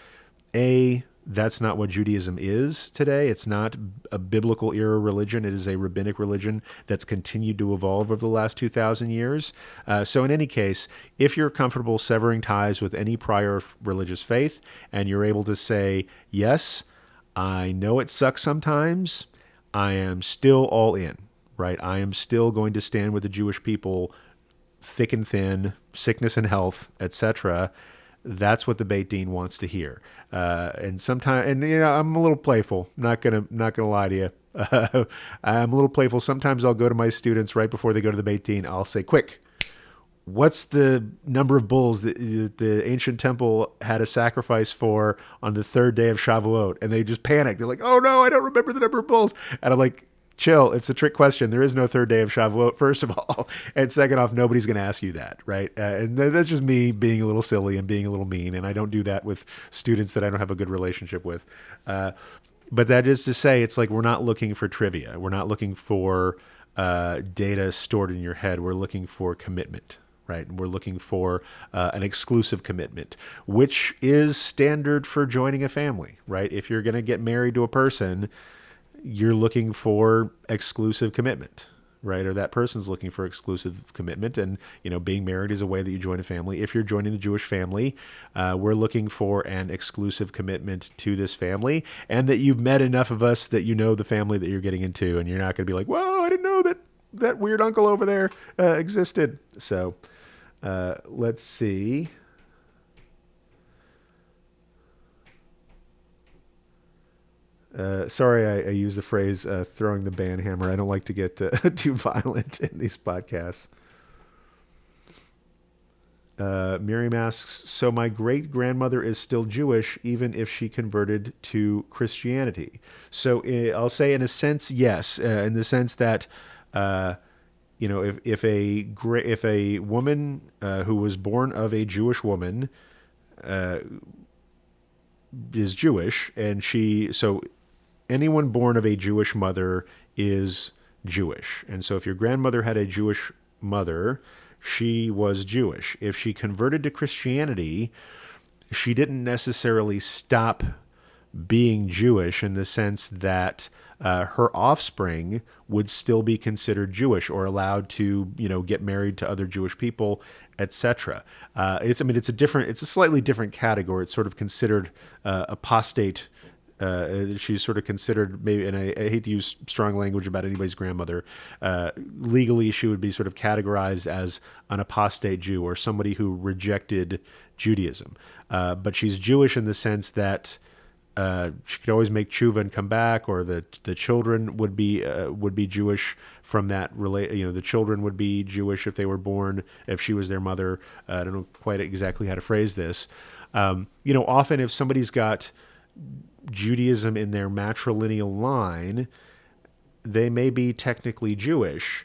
that's not what Judaism is today. It's not a biblical era religion. It is a rabbinic religion that's continued to evolve over the last 2,000 years. So in any case, if you're comfortable severing ties with any prior religious faith and you're able to say, yes, I know it sucks sometimes, I am still all in, right? I am still going to stand with the Jewish people, thick and thin, sickness and health, etc. That's what the Beit Din wants to hear. And sometimes, I'm a little playful. Not gonna lie to you. I'm a little playful. Sometimes I'll go to my students right before they go to the Beit Din. I'll say, "Quick, what's the number of bulls that the ancient temple had a sacrifice for on the third day of Shavuot?" And they just panic. They're like, "Oh no, I don't remember the number of bulls." And I'm like, chill. It's a trick question. There is no third day of Shavuot, first of all. And second off, nobody's going to ask you that, right? And that's just me being a little silly and being a little mean. And I don't do that with students that I don't have a good relationship with. But that is to say, it's like we're not looking for trivia. We're not looking for data stored in your head. We're looking for commitment. Right. And we're looking for an exclusive commitment, which is standard for joining a family. Right. If you're going to get married to a person, you're looking for exclusive commitment, right? Or that person's looking for exclusive commitment. And, being married is a way that you join a family. If you're joining the Jewish family, we're looking for an exclusive commitment to this family, and that you've met enough of us that you know the family that you're getting into, and you're not going to be like, whoa, I didn't know that weird uncle over there existed. So let's see. Sorry, I use the phrase throwing the band hammer. I don't like to get too violent in these podcasts. Miriam asks, so my great-grandmother is still Jewish, even if she converted to Christianity. So I'll say in a sense, yes, in the sense that, if a woman who was born of a Jewish woman is Jewish, and so anyone born of a Jewish mother is Jewish. And so if your grandmother had a Jewish mother, she was Jewish. If she converted to Christianity, she didn't necessarily stop being Jewish in the sense that her offspring would still be considered Jewish or allowed to, get married to other Jewish people, etc. It's a slightly different category. It's sort of considered apostate she's sort of considered maybe, and I hate to use strong language about anybody's grandmother. Legally, she would be sort of categorized as an apostate Jew or somebody who rejected Judaism. But she's Jewish in the sense that she could always make tshuva and come back, or the children would be Jewish from that the children would be Jewish if they were born, if she was their mother. I don't know quite exactly how to phrase this. Often if somebody's got Judaism in their matrilineal line, they may be technically Jewish,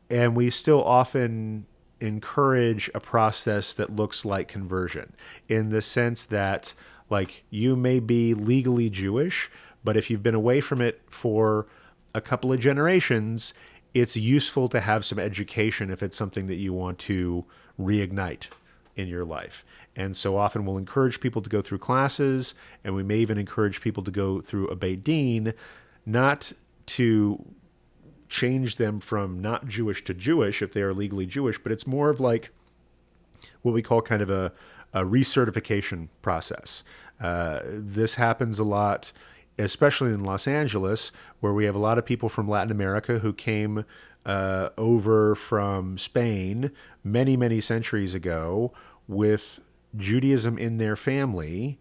and we still often encourage a process that looks like conversion, in the sense that, like, you may be legally Jewish, but if you've been away from it for a couple of generations, it's useful to have some education if it's something that you want to reignite in your life. And so often we'll encourage people to go through classes, and we may even encourage people to go through a Beit Din, not to change them from not Jewish to Jewish if they are legally Jewish, but it's more of like what we call kind of a recertification process. This happens a lot, especially in Los Angeles, where we have a lot of people from Latin America who came over from Spain many, many centuries ago with Judaism in their family,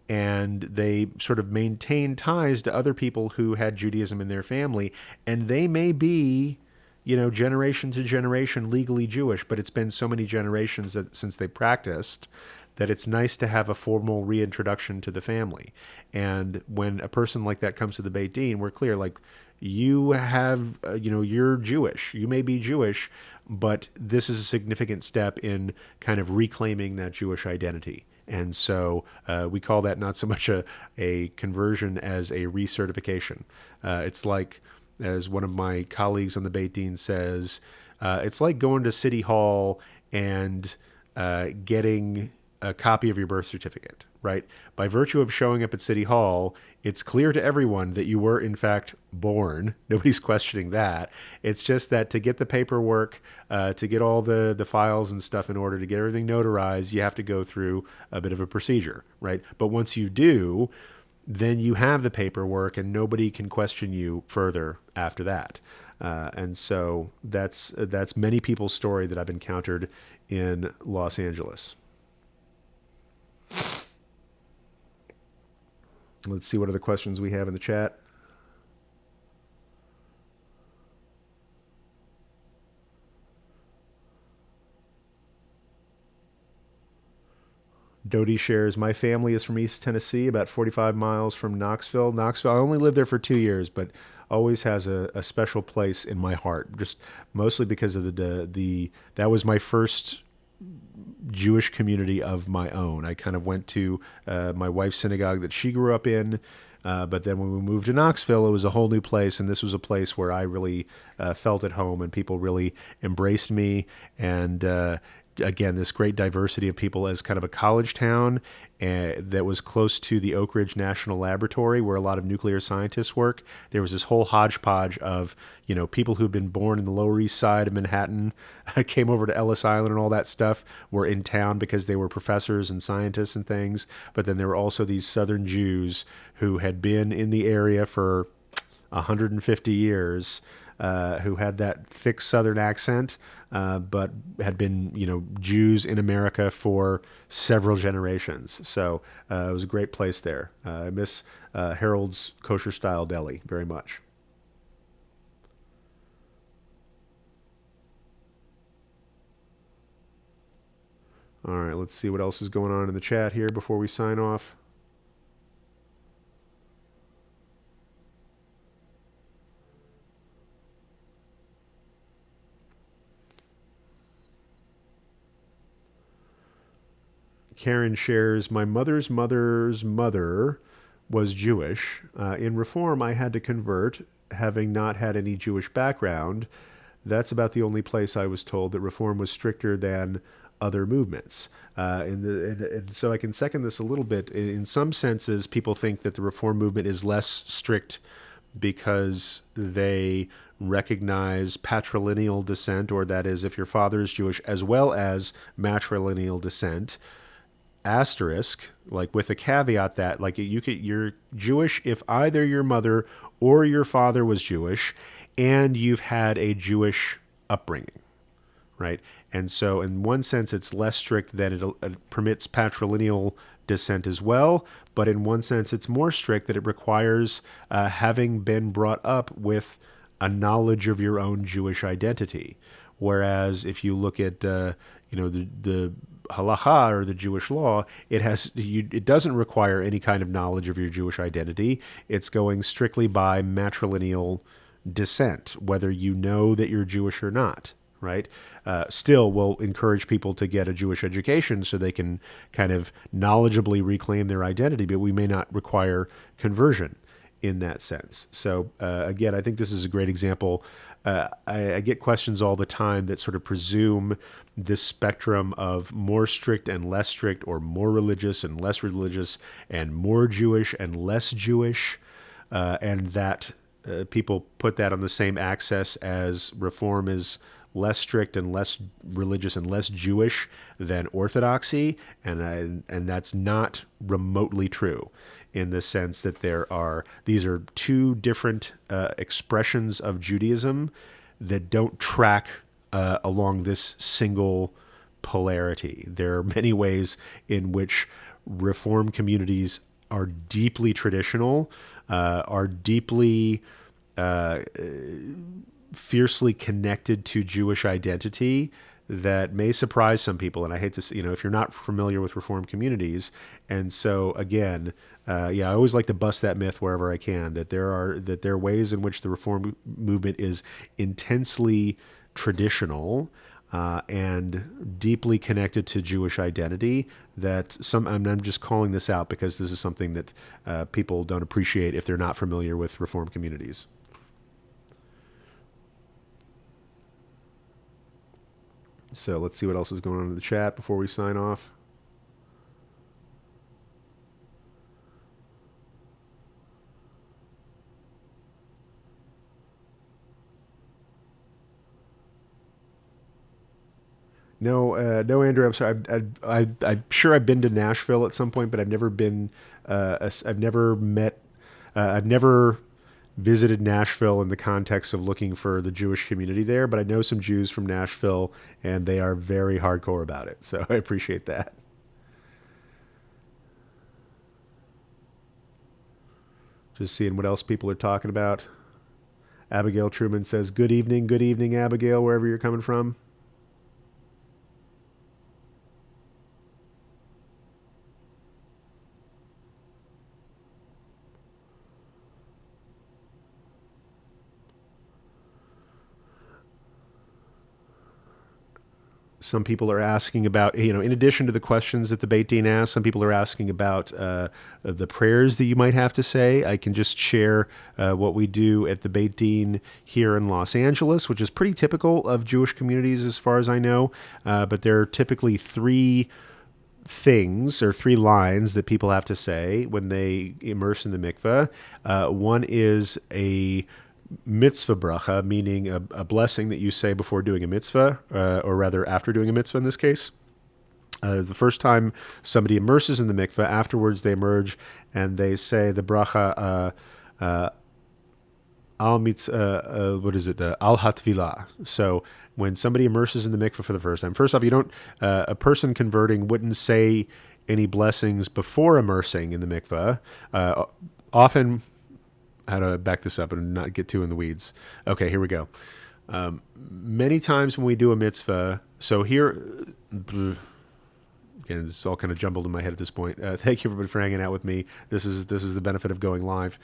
and they sort of maintain ties to other people who had Judaism in their family, and they may be, generation to generation legally Jewish, but it's been so many generations since they practiced that it's nice to have a formal reintroduction to the family. And when a person like that comes to the Beit Din, we're clear, like, you have, you're Jewish. You may be Jewish, but this is a significant step in kind of reclaiming that Jewish identity. And so we call that not so much a conversion as a recertification. It's like, as one of my colleagues on the Beit Din says, it's like going to City Hall and getting a copy of your birth certificate, right? By virtue of showing up at City Hall, it's clear to everyone that you were, in fact, born. Nobody's questioning that. It's just that to get the paperwork, to get all the files and stuff in order, to get everything notarized, you have to go through a bit of a procedure, right? But once you do, then you have the paperwork and nobody can question you further after that. And so that's many people's story that I've encountered in Los Angeles. Let's see what other questions we have in the chat. Dodie shares, my family is from East Tennessee, about 45 miles from Knoxville. Knoxville, I only lived there for 2 years, but always has a special place in my heart, just mostly because of that was my first Jewish community of my own. I kind of went to my wife's synagogue that she grew up in, but then when we moved to Knoxville, it was a whole new place, and this was a place where I really felt at home, and people really embraced me, and again, this great diversity of people as kind of a college town that was close to the Oak Ridge National Laboratory, where a lot of nuclear scientists work. There was this whole hodgepodge of, people who'd been born in the Lower East Side of Manhattan, came over to Ellis Island and all that stuff, were in town because they were professors and scientists and things. But then there were also these Southern Jews who had been in the area for 150 years, who had that thick Southern accent, but had been, Jews in America for several generations. So it was a great place there. I miss Harold's Kosher Style Deli very much. All right, let's see what else is going on in the chat here before we sign off. Karen shares, my mother's mother's mother was Jewish. In Reform, I had to convert, having not had any Jewish background. That's about the only place I was told that Reform was stricter than other movements. And so I can second this a little bit. In some senses, people think that the Reform movement is less strict because they recognize patrilineal descent, or that is, if your father is Jewish, as well as matrilineal descent. asterisk, like with a caveat that like you're Jewish if either your mother or your father was Jewish and you've had a Jewish upbringing, right? And so in one sense it's less strict that it permits patrilineal descent as well, but in one sense it's more strict that it requires having been brought up with a knowledge of your own Jewish identity. Whereas if you look at the halacha or the Jewish law, it doesn't require any kind of knowledge of your Jewish identity. It's going strictly by matrilineal descent, whether you know that you're Jewish or not. Right? Still, we'll encourage people to get a Jewish education so they can kind of knowledgeably reclaim their identity, but we may not require conversion in that sense. So again, I think this is a great example. I get questions all the time that sort of presume this spectrum of more strict and less strict, or more religious and less religious, and more Jewish and less Jewish, and that people put that on the same axis as Reform is less strict and less religious and less Jewish than Orthodoxy, and that's not remotely true, in the sense that these are two different expressions of Judaism that don't track along this single polarity. There are many ways in which Reform communities are deeply traditional, are deeply fiercely connected to Jewish identity, that may surprise some people. And I hate to say, if you're not familiar with Reformed communities. And so again, I always like to bust that myth wherever I can, that there are ways in which the Reform movement is intensely traditional and deeply connected to Jewish identity. I'm just calling this out because this is something that people don't appreciate if they're not familiar with Reformed communities. So let's see what else is going on in the chat before we sign off. No, Andrew. I'm sorry. I'm sure I've been to Nashville at some point, but I've never been. I've never met. I've never visited Nashville in the context of looking for the Jewish community there. But I know some Jews from Nashville, and they are very hardcore about it. So I appreciate that. Just seeing what else people are talking about. Abigail Truman says, good evening, Abigail, wherever you're coming from. Some people are asking about, in addition to the questions that the Beit Din asks, some people are asking about the prayers that you might have to say. I can just share what we do at the Beit Din here in Los Angeles, which is pretty typical of Jewish communities as far as I know. But there are typically three things or three lines that people have to say when they immerse in the mikveh. One is a mitzvah bracha, meaning a blessing that you say before doing a mitzvah, or rather after doing a mitzvah in this case. The first time somebody immerses in the mikveh, afterwards they emerge and they say the bracha al mitzvah, al hatvilah. So when somebody immerses in the mikveh for the first time, first off, a person converting wouldn't say any blessings before immersing in the mikveh. Often, how to back this up and not get too in the weeds. Okay, here we go. Many times when we do a mitzvah, so here, again, it's all kind of jumbled in my head at this point. Thank you everybody for hanging out with me. This is the benefit of going live.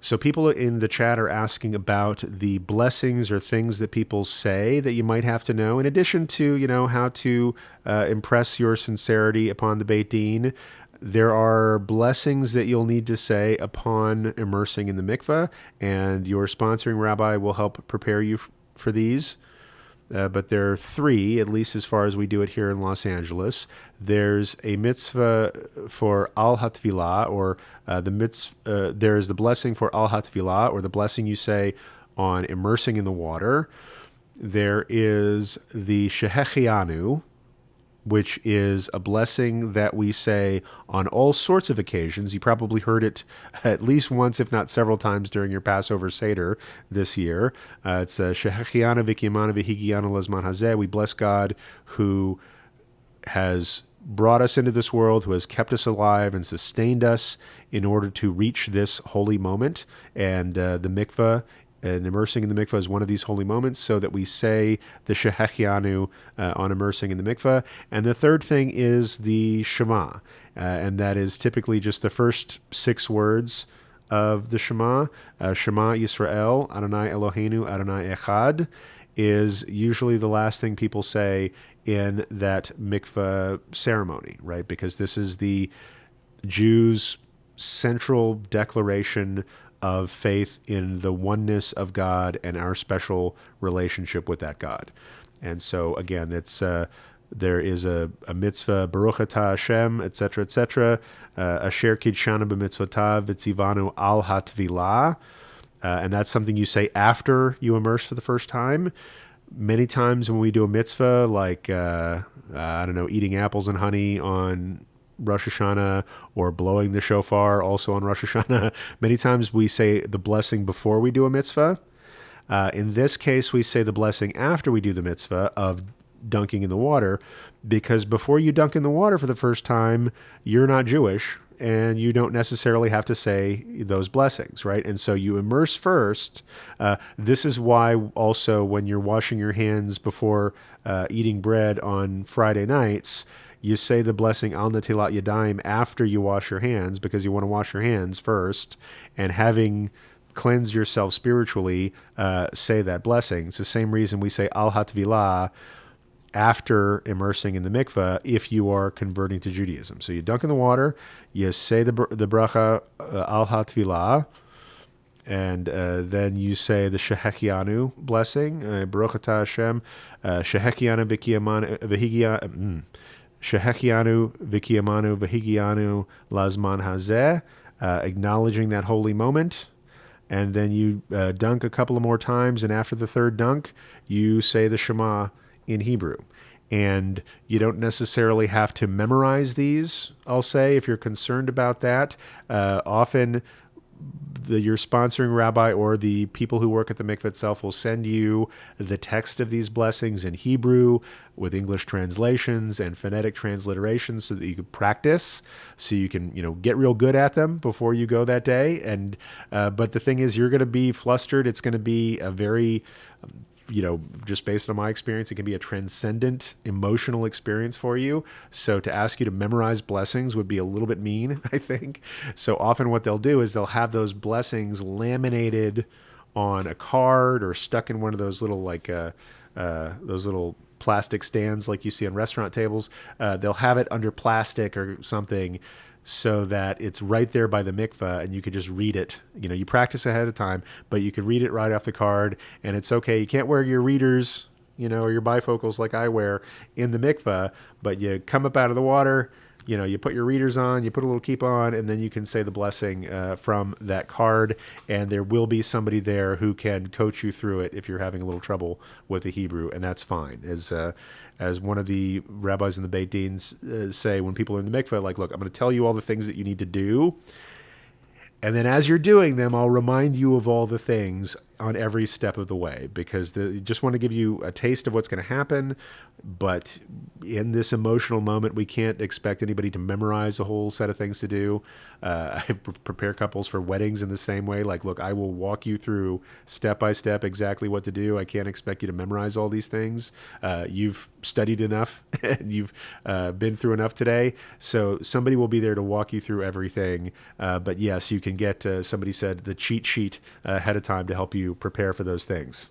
So people in the chat are asking about the blessings or things that people say that you might have to know, in addition to, how to impress your sincerity upon the Beit Din. There are blessings that you'll need to say upon immersing in the mikveh, and your sponsoring rabbi will help prepare you for these. But there are three, at least as far as we do it here in Los Angeles. There's a mitzvah for al hatvilah, or there is the blessing for al hatvilah, or the blessing you say on immersing in the water. There is the shehechianu, which is a blessing that we say on all sorts of occasions. You probably heard it at least once, if not several times, during your Passover Seder this year. It's Shehechianu v'kiyamanu v'higianu lezman hazeh. We bless God who has brought us into this world, who has kept us alive and sustained us in order to reach this holy moment. And the mikveh and immersing in the mikveh is one of these holy moments, so that we say the Shehechianu on immersing in the mikveh. And the third thing is the Shema, and that is typically just the first 6 words of the Shema. Shema Yisrael, Adonai Eloheinu, Adonai Echad, is usually the last thing people say in that mikveh ceremony, right? Because this is the Jews' central declaration of faith in the oneness of God and our special relationship with that God. And so, again, it's there is a mitzvah, Baruch atah Hashem, etc., etc., Asher kidshanu b'mitzvotav v'tzivanu al hatvilah, and that's something you say after you immerse for the first time. Many times when we do a mitzvah, like, I don't know, eating apples and honey on Rosh Hashanah, or blowing the shofar also on Rosh Hashanah, many times we say the blessing before we do a mitzvah. In this case, we say the blessing after we do the mitzvah of dunking in the water, because before you dunk in the water for the first time, you're not Jewish, and you don't necessarily have to say those blessings, right? And so you immerse first. This is why also when you're washing your hands before eating bread on Friday nights, you say the blessing Al Natilat Yadayim after you wash your hands, because you want to wash your hands first, and having cleansed yourself spiritually, say that blessing. It's the same reason we say Al Hatvilah after immersing in the mikveh if you are converting to Judaism. So you dunk in the water, you say the bracha Al Hatvilah, and then you say the Shehechianu blessing, Baruch atah Hashem, Shehechianu v'kiyamanu Shehechianu v'kiyamanu v'higianu lazman hazeh, acknowledging that holy moment. And then you dunk a couple of more times, and after the third dunk, you say the Shema in Hebrew. And you don't necessarily have to memorize these, I'll say, if you're concerned about that. Often your sponsoring rabbi or the people who work at the mikveh itself will send you the text of these blessings in Hebrew with English translations and phonetic transliterations, so that you can practice, so you can, get real good at them before you go that day. And but the thing is, you're going to be flustered. It's going to be a very just based on my experience, it can be a transcendent emotional experience for you. So to ask you to memorize blessings would be a little bit mean, I think. So often what they'll do is they'll have those blessings laminated on a card or stuck in one of those little those little plastic stands like you see on restaurant tables. They'll have it under plastic or something, so that it's right there by the mikveh, and you could just read it. You practice ahead of time, but you could read it right off the card, and it's okay. You can't wear your readers, or your bifocals like I wear in the mikveh, but you come up out of the water, you put your readers on, you put a little kippah on, and then you can say the blessing from that card, and there will be somebody there who can coach you through it if you're having a little trouble with the Hebrew, and that's fine. As one of the rabbis in the Beit Dins say, when people are in the mikveh, like, look, I'm going to tell you all the things that you need to do, and then as you're doing them, I'll remind you of all the things on every step of the way, because just want to give you a taste of what's going to happen. But in this emotional moment, we can't expect anybody to memorize a whole set of things to do. I prepare couples for weddings in the same way. Like, look, I will walk you through step by step exactly what to do. I can't expect you to memorize all these things. You've studied enough and you've been through enough today. So somebody will be there to walk you through everything. But yes, you can get, somebody said, the cheat sheet ahead of time to help you prepare for those things.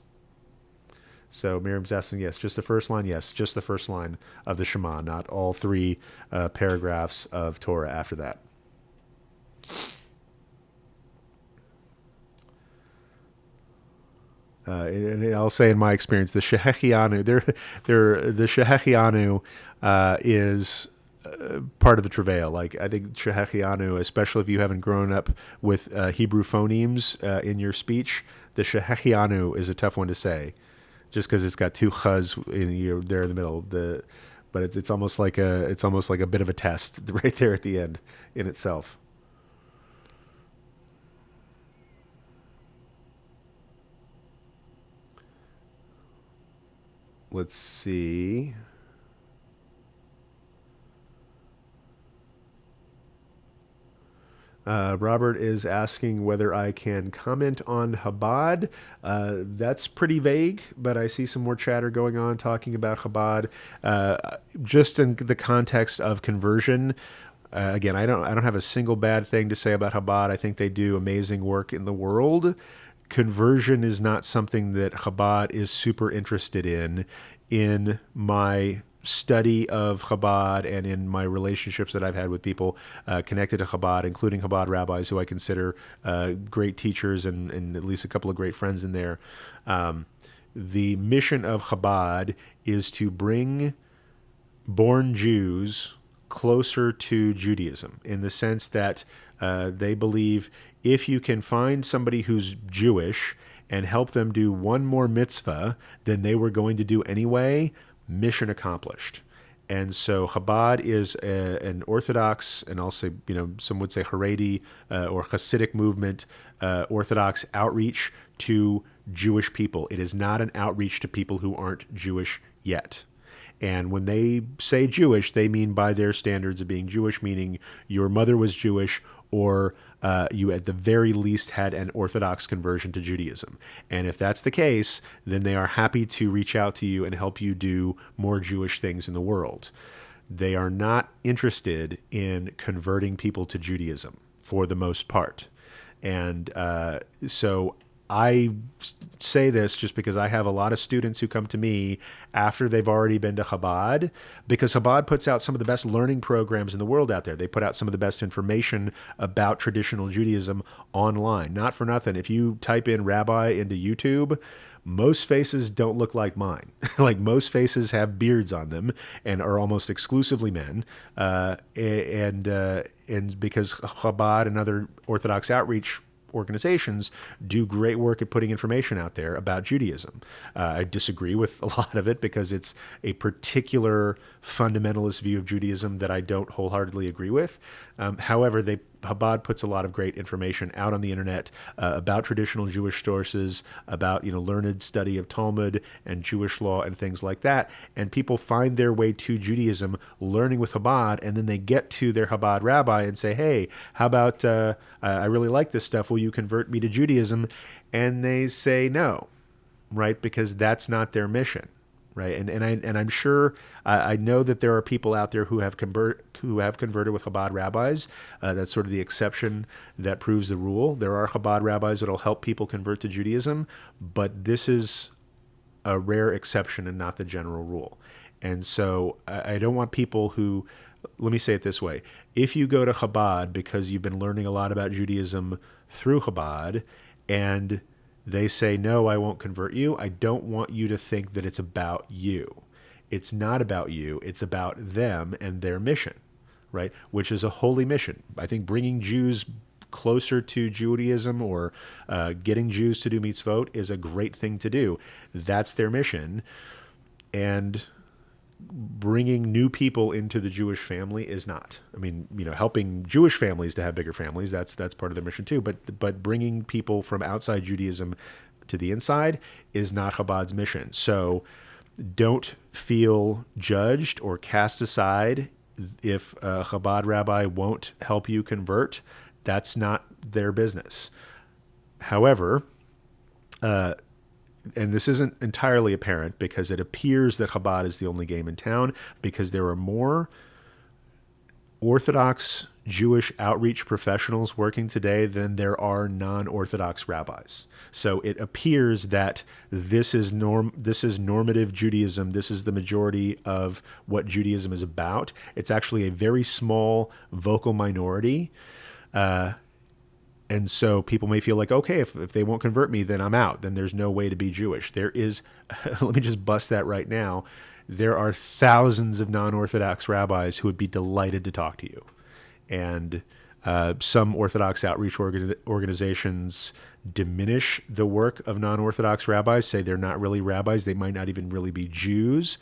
So Miriam's asking, yes, just the first line? Yes, just the first line of the Shema, not all 3 paragraphs of Torah after that. And I'll say, in my experience, the Shehechianu, the Shehechianu is part of the travail. Like, I think Shehechianu, especially if you haven't grown up with Hebrew phonemes in your speech, the Shehechianu is a tough one to say, just because it's got 2 chaz there in the middle. but it's almost like a bit of a test right there at the end in itself. Let's see. Robert is asking whether I can comment on Chabad. That's pretty vague, but I see some more chatter going on talking about Chabad, just in the context of conversion. Again, I don't have a single bad thing to say about Chabad. I think they do amazing work in the world. Conversion is not something that Chabad is super interested in. In my study of Chabad and in my relationships that I've had with people connected to Chabad, including Chabad rabbis who I consider great teachers and at least a couple of great friends in there. The mission of Chabad is to bring born Jews closer to Judaism in the sense that they believe if you can find somebody who's Jewish and help them do one more mitzvah than they were going to do anyway, mission accomplished. And so Chabad is an Orthodox, and also, some would say Haredi or Hasidic movement, Orthodox outreach to Jewish people. It is not an outreach to people who aren't Jewish yet. And when they say Jewish, they mean by their standards of being Jewish, meaning your mother was Jewish or you at the very least had an Orthodox conversion to Judaism. And if that's the case, then they are happy to reach out to you and help you do more Jewish things in the world. They are not interested in converting people to Judaism for the most part. And so I say this just because I have a lot of students who come to me after they've already been to Chabad, because Chabad puts out some of the best learning programs in the world out there. They put out some of the best information about traditional Judaism online. Not for nothing. If you type in rabbi into YouTube, most faces don't look like mine. Like most faces have beards on them and are almost exclusively men. And because Chabad and other Orthodox outreach organizations do great work at putting information out there about Judaism. I disagree with a lot of it because it's a particular fundamentalist view of Judaism that I don't wholeheartedly agree with. However, Chabad puts a lot of great information out on the internet about traditional Jewish sources, about learned study of Talmud and Jewish law and things like that. And people find their way to Judaism learning with Chabad, and then they get to their Chabad rabbi and say, "Hey, how about I really like this stuff. Will you convert me to Judaism?" And they say no, right? Because that's not their mission. Right, and I'm sure I know that there are people out there who have converted with Chabad rabbis. That's sort of the exception that proves the rule. There are Chabad rabbis that'll help people convert to Judaism, but this is a rare exception and not the general rule. And so I don't want people who, let me say it this way: if you go to Chabad because you've been learning a lot about Judaism through Chabad, and they say, "No, I won't convert you," I don't want you to think that it's about you. It's not about you. It's about them and their mission, right? Which is a holy mission. I think bringing Jews closer to Judaism or getting Jews to do mitzvot is a great thing to do. That's their mission. And bringing new people into the Jewish family is not. I mean, helping Jewish families to have bigger families, that's part of their mission too. But bringing people from outside Judaism to the inside is not Chabad's mission. So don't feel judged or cast aside if a Chabad rabbi won't help you convert. That's not their business. However, and this isn't entirely apparent because it appears that Chabad is the only game in town, because there are more Orthodox Jewish outreach professionals working today than there are non-Orthodox rabbis. So it appears that this is normative Judaism. This is the majority of what Judaism is about. It's actually a very small vocal minority. And so people may feel like, okay, if they won't convert me, then I'm out. Then there's no way to be Jewish. There is, let me just bust that right now. There are thousands of non-Orthodox rabbis who would be delighted to talk to you. And some Orthodox outreach organizations diminish the work of non-Orthodox rabbis, say they're not really rabbis. They might not even really be Jews.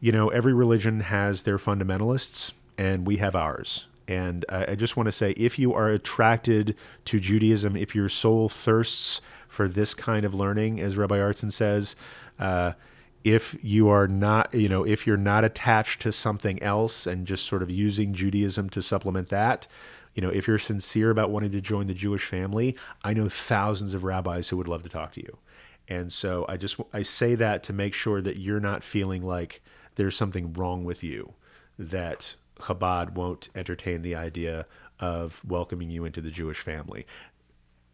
Every religion has their fundamentalists, and we have ours. And I just want to say, if you are attracted to Judaism, if your soul thirsts for this kind of learning, as Rabbi Artson says, if you are not, if you're not attached to something else and just sort of using Judaism to supplement that, if you're sincere about wanting to join the Jewish family, I know thousands of rabbis who would love to talk to you. And so I say that to make sure that you're not feeling like there's something wrong with you, that Chabad won't entertain the idea of welcoming you into the Jewish family.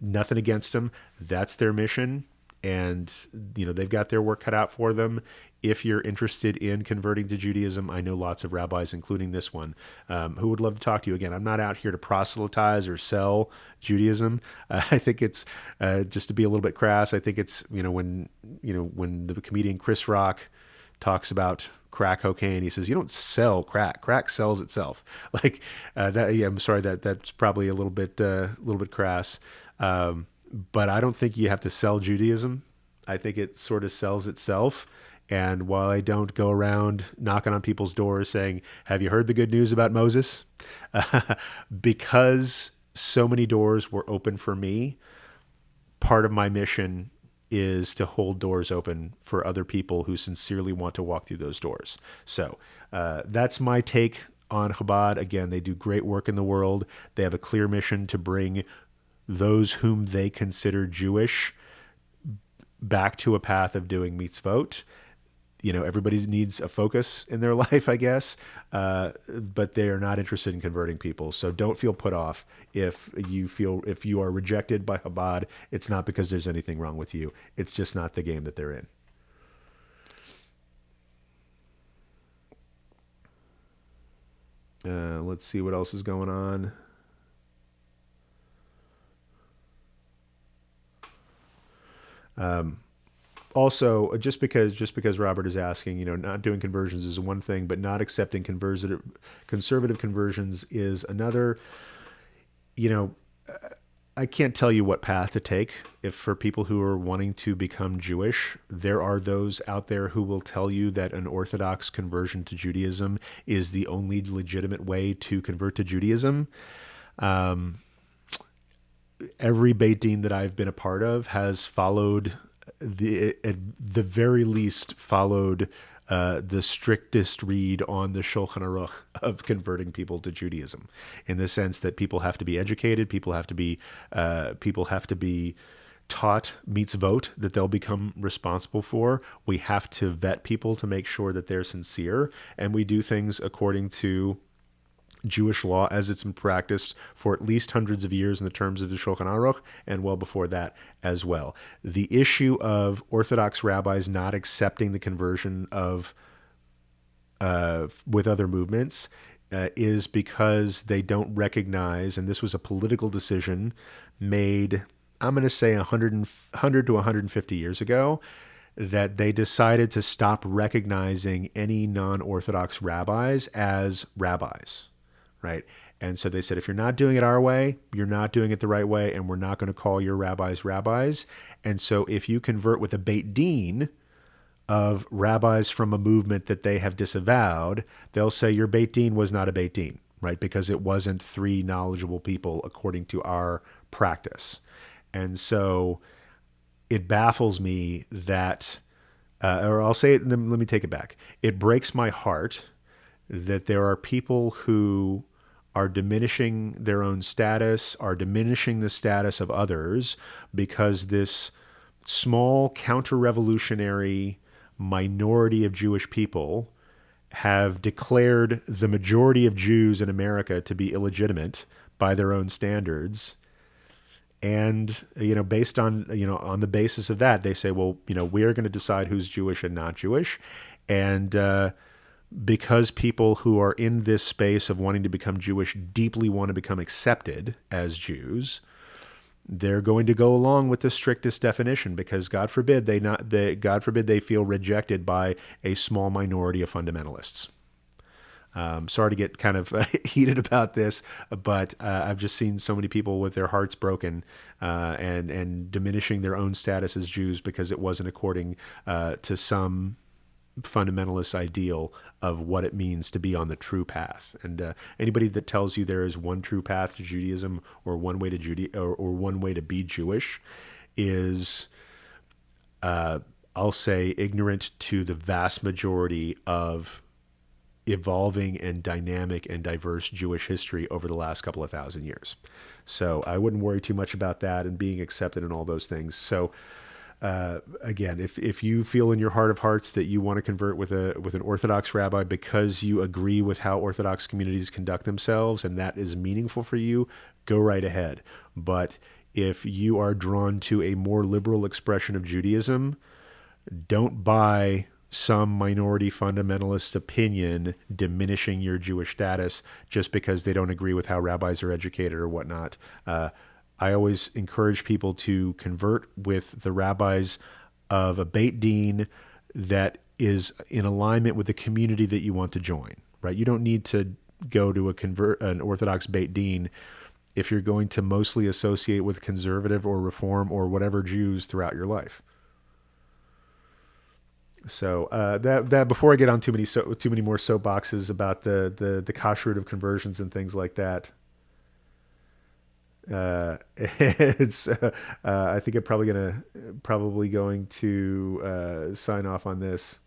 Nothing against them. That's their mission. And, they've got their work cut out for them. If you're interested in converting to Judaism, I know lots of rabbis, including this one, who would love to talk to you. Again, I'm not out here to proselytize or sell Judaism. I think it's, just to be a little bit crass, I think it's, when the comedian Chris Rock talks about crack cocaine, he says, you don't sell crack. Crack sells itself. Like that. Yeah, I'm sorry, that's probably a little bit crass. But I don't think you have to sell Judaism. I think it sort of sells itself. And while I don't go around knocking on people's doors saying, have you heard the good news about Moses? Because so many doors were open for me, part of my mission is to hold doors open for other people who sincerely want to walk through those doors. So that's my take on Chabad. Again, they do great work in the world. They have a clear mission to bring those whom they consider Jewish back to a path of doing mitzvot. Everybody needs a focus in their life, I guess, but they are not interested in converting people. So don't feel put off if you are rejected by Chabad. It's not because there's anything wrong with you. It's just not the game that they're in. Let's see what else is going on. Also, just because Robert is asking, not doing conversions is one thing, but not accepting conservative conversions is another. I can't tell you what path to take. If for people who are wanting to become Jewish, there are those out there who will tell you that an Orthodox conversion to Judaism is the only legitimate way to convert to Judaism. Every Beit Din that I've been a part of has followed at the very least followed the strictest read on the Shulchan Aruch of converting people to Judaism, in the sense that people have to be educated, people have to be taught mitzvot that they'll become responsible for. We have to vet people to make sure that they're sincere, and we do things according to Jewish law as it's been practiced for at least hundreds of years in the terms of the Shulchan Aruch, and well before that as well. The issue of Orthodox rabbis not accepting the conversion of with other movements is because they don't recognize, and this was a political decision made, I'm going to say 100 to 150 years ago, that they decided to stop recognizing any non-Orthodox rabbis as rabbis. Right. And so they said, if you're not doing it our way, you're not doing it the right way, and we're not going to call your rabbis rabbis. And so if you convert with a Beit Din of rabbis from a movement that they have disavowed, they'll say your Beit Din was not a Beit Din, right? Because it wasn't three knowledgeable people according to our practice. And so it baffles me that, or I'll say it, let me take it back. It breaks my heart that there are people who are diminishing their own status, are diminishing the status of others, because this small counter-revolutionary minority of Jewish people have declared the majority of Jews in America to be illegitimate by their own standards. And, based on, on the basis of that, they say, well, we're going to decide who's Jewish and not Jewish. And, because people who are in this space of wanting to become Jewish deeply want to become accepted as Jews, they're going to go along with the strictest definition, because God forbid they feel rejected by a small minority of fundamentalists. Sorry to get kind of heated about this, but I've just seen so many people with their hearts broken and diminishing their own status as Jews because it wasn't according to some fundamentalist ideal of what it means to be on the true path. And anybody that tells you there is one true path to Judaism or one way to or one way to be Jewish is, I'll say, ignorant to the vast majority of evolving and dynamic and diverse Jewish history over the last couple of thousand years. So I wouldn't worry too much about that and being accepted and all those things. So again, if you feel in your heart of hearts that you want to convert with an Orthodox rabbi because you agree with how Orthodox communities conduct themselves and that is meaningful for you, go right ahead. But if you are drawn to a more liberal expression of Judaism, don't buy some minority fundamentalist opinion diminishing your Jewish status just because they don't agree with how rabbis are educated or whatnot. I always encourage people to convert with the rabbis of a Beit Din that is in alignment with the community that you want to join, right? You don't need to go to an Orthodox Beit Din if you're going to mostly associate with conservative or reform or whatever Jews throughout your life. So that before I get on too many more soapboxes about the kashrut of conversions and things like that, it's I think I'm probably going to sign off on this.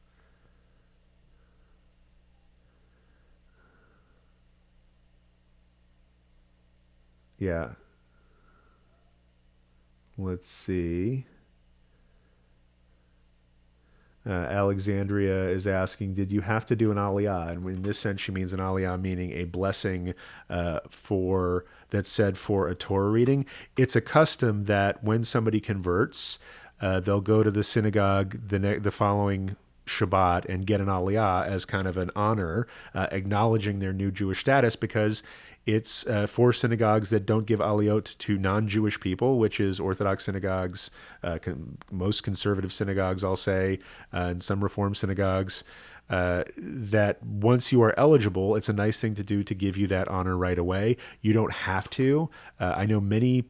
Yeah, let's see. Alexandria is asking, did you have to do an aliyah? And in this sense, she means an aliyah meaning a blessing for that's said for a Torah reading. It's a custom that when somebody converts, they'll go to the synagogue the following Shabbat and get an aliyah as kind of an honor, acknowledging their new Jewish status, because it's for synagogues that don't give aliyot to non-Jewish people, which is Orthodox synagogues, most conservative synagogues, I'll say, and some Reform synagogues, that once you are eligible, it's a nice thing to do to give you that honor right away. You don't have to. I know many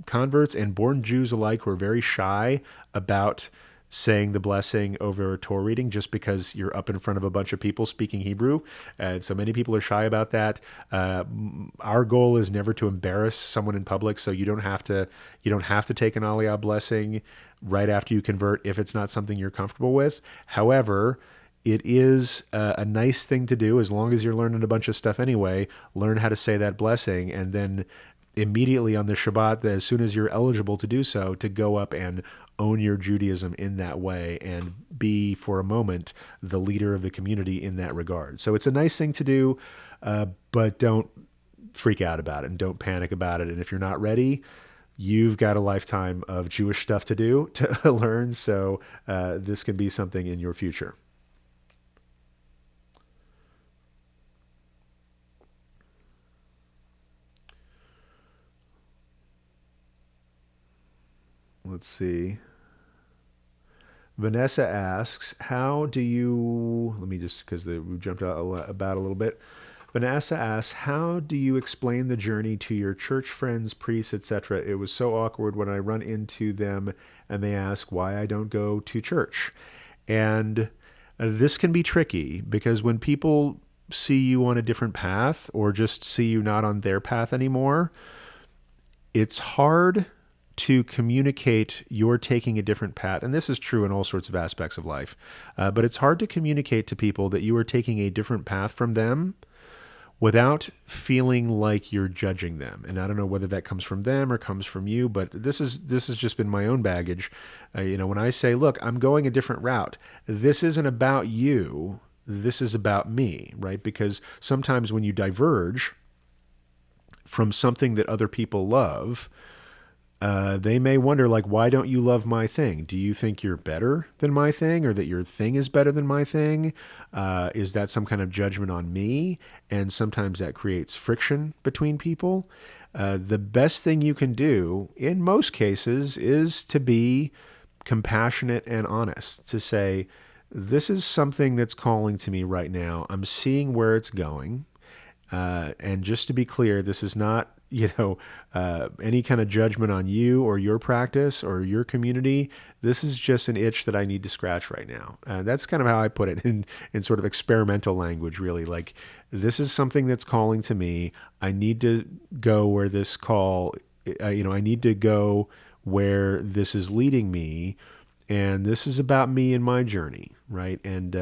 converts and born Jews alike who are very shy about saying the blessing over a Torah reading just because you're up in front of a bunch of people speaking Hebrew. And so many people are shy about that. Our goal is never to embarrass someone in public. So you don't have to take an Aliyah blessing right after you convert if it's not something you're comfortable with. However, it is a nice thing to do as long as you're learning a bunch of stuff anyway. Learn how to say that blessing and then immediately on the Shabbat, as soon as you're eligible to do so, to go up and own your Judaism in that way and be, for a moment, the leader of the community in that regard. So it's a nice thing to do, but don't freak out about it and don't panic about it. And if you're not ready, you've got a lifetime of Jewish stuff to do, to learn. So this can be something in your future. Let's see. Vanessa asks, how do you, let me just, because we jumped out about a little bit. Vanessa asks, how do you explain the journey to your church friends, priests, etc.? It was so awkward when I run into them and they ask why I don't go to church. And this can be tricky because when people see you on a different path or just see you not on their path anymore, it's hard to communicate you're taking a different path. And this is true in all sorts of aspects of life. But it's hard to communicate to people that you are taking a different path from them without feeling like you're judging them. And I don't know whether that comes from them or comes from you, but this has just been my own baggage. When I say, look, I'm going a different route, this isn't about you. This is about me, right? Because sometimes when you diverge from something that other people love, they may wonder, like, why don't you love my thing? Do you think you're better than my thing or that your thing is better than my thing? Is that some kind of judgment on me? And sometimes that creates friction between people. The best thing you can do in most cases is to be compassionate and honest, to say, this is something that's calling to me right now. I'm seeing where it's going. And just to be clear, this is not any kind of judgment on you or your practice or your community. This is just an itch that I need to scratch right now. That's kind of how I put it in sort of experimental language, really. Like, this is something that's calling to me. I need to go where this call, I need to go where this is leading me. And this is about me and my journey, right? And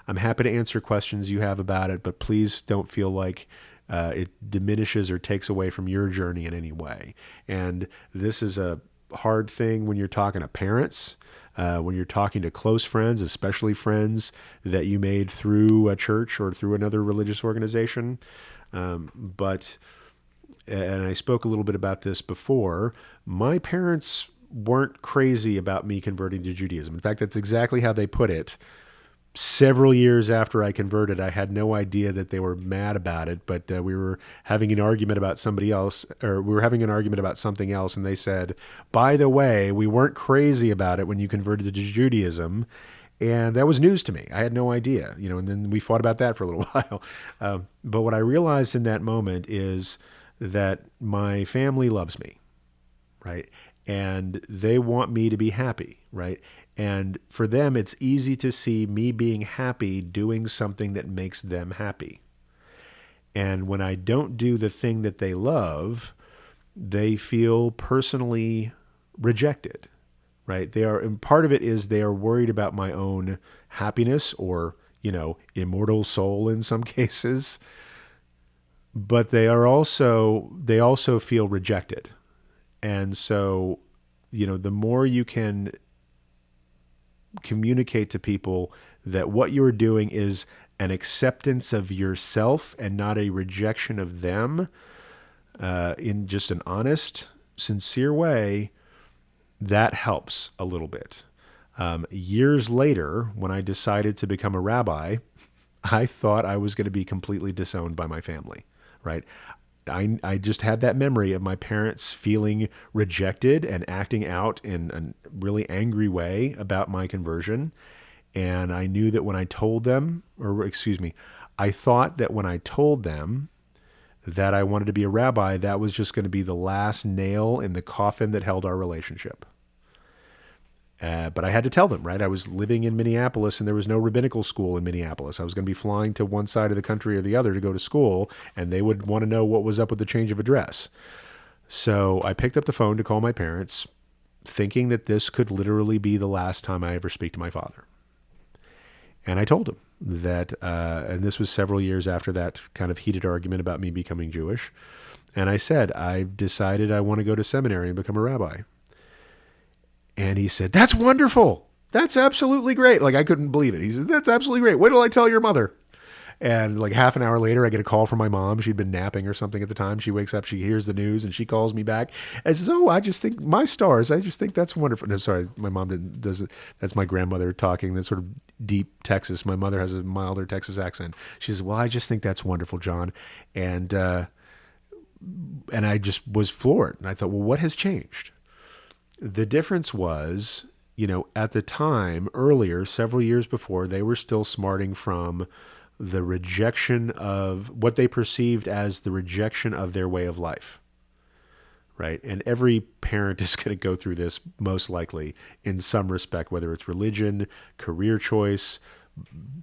I'm happy to answer questions you have about it, but please don't feel like it diminishes or takes away from your journey in any way. And this is a hard thing when you're talking to parents, when you're talking to close friends, especially friends that you made through a church or through another religious organization. But and I spoke a little bit about this before, my parents weren't crazy about me converting to Judaism. In fact, that's exactly how they put it. Several years after I converted, I had no idea that they were mad about it, but we were having an argument about somebody else, or we were having an argument about something else, and they said, by the way, we weren't crazy about it when you converted to Judaism. And that was news to me. I had no idea, and then we fought about that for a little while. But what I realized in that moment is that my family loves me, right? And they want me to be happy, right? And for them, it's easy to see me being happy doing something that makes them happy. And when I don't do the thing that they love, they feel personally rejected, right? And part of it is they are worried about my own happiness or, immortal soul in some cases. But they also feel rejected. And so, the more you can communicate to people that what you're doing is an acceptance of yourself and not a rejection of them, in just an honest, sincere way, that helps a little bit. Years later, when I decided to become a rabbi, I thought I was going to be completely disowned by my family, right? I just had that memory of my parents feeling rejected and acting out in a really angry way about my conversion. And I knew that when I told them, I thought that when I told them that I wanted to be a rabbi, that was just going to be the last nail in the coffin that held our relationship. But I had to tell them, right? I was living in Minneapolis and there was no rabbinical school in Minneapolis. I was going to be flying to one side of the country or the other to go to school, and they would want to know what was up with the change of address. So I picked up the phone to call my parents, thinking that this could literally be the last time I ever speak to my father. And I told him that, and this was several years after that kind of heated argument about me becoming Jewish. And I said, I've decided I want to go to seminary and become a rabbi. And he said, that's wonderful. That's absolutely great. Like, I couldn't believe it. He says, that's absolutely great. Wait till I tell your mother. And like half an hour later, I get a call from my mom. She'd been napping or something at the time. She wakes up, she hears the news, and she calls me back and says, oh, I just think my stars. I just think that's wonderful. No, sorry, my mom does it. That's my grandmother talking. That's sort of deep Texas. My mother has a milder Texas accent. She says, well, I just think that's wonderful, John. And I just was floored. And I thought, well, what has changed? The difference was, at the time, earlier, several years before, they were still smarting from the rejection of what they perceived as the rejection of their way of life, right? And every parent is going to go through this, most likely, in some respect, whether it's religion, career choice,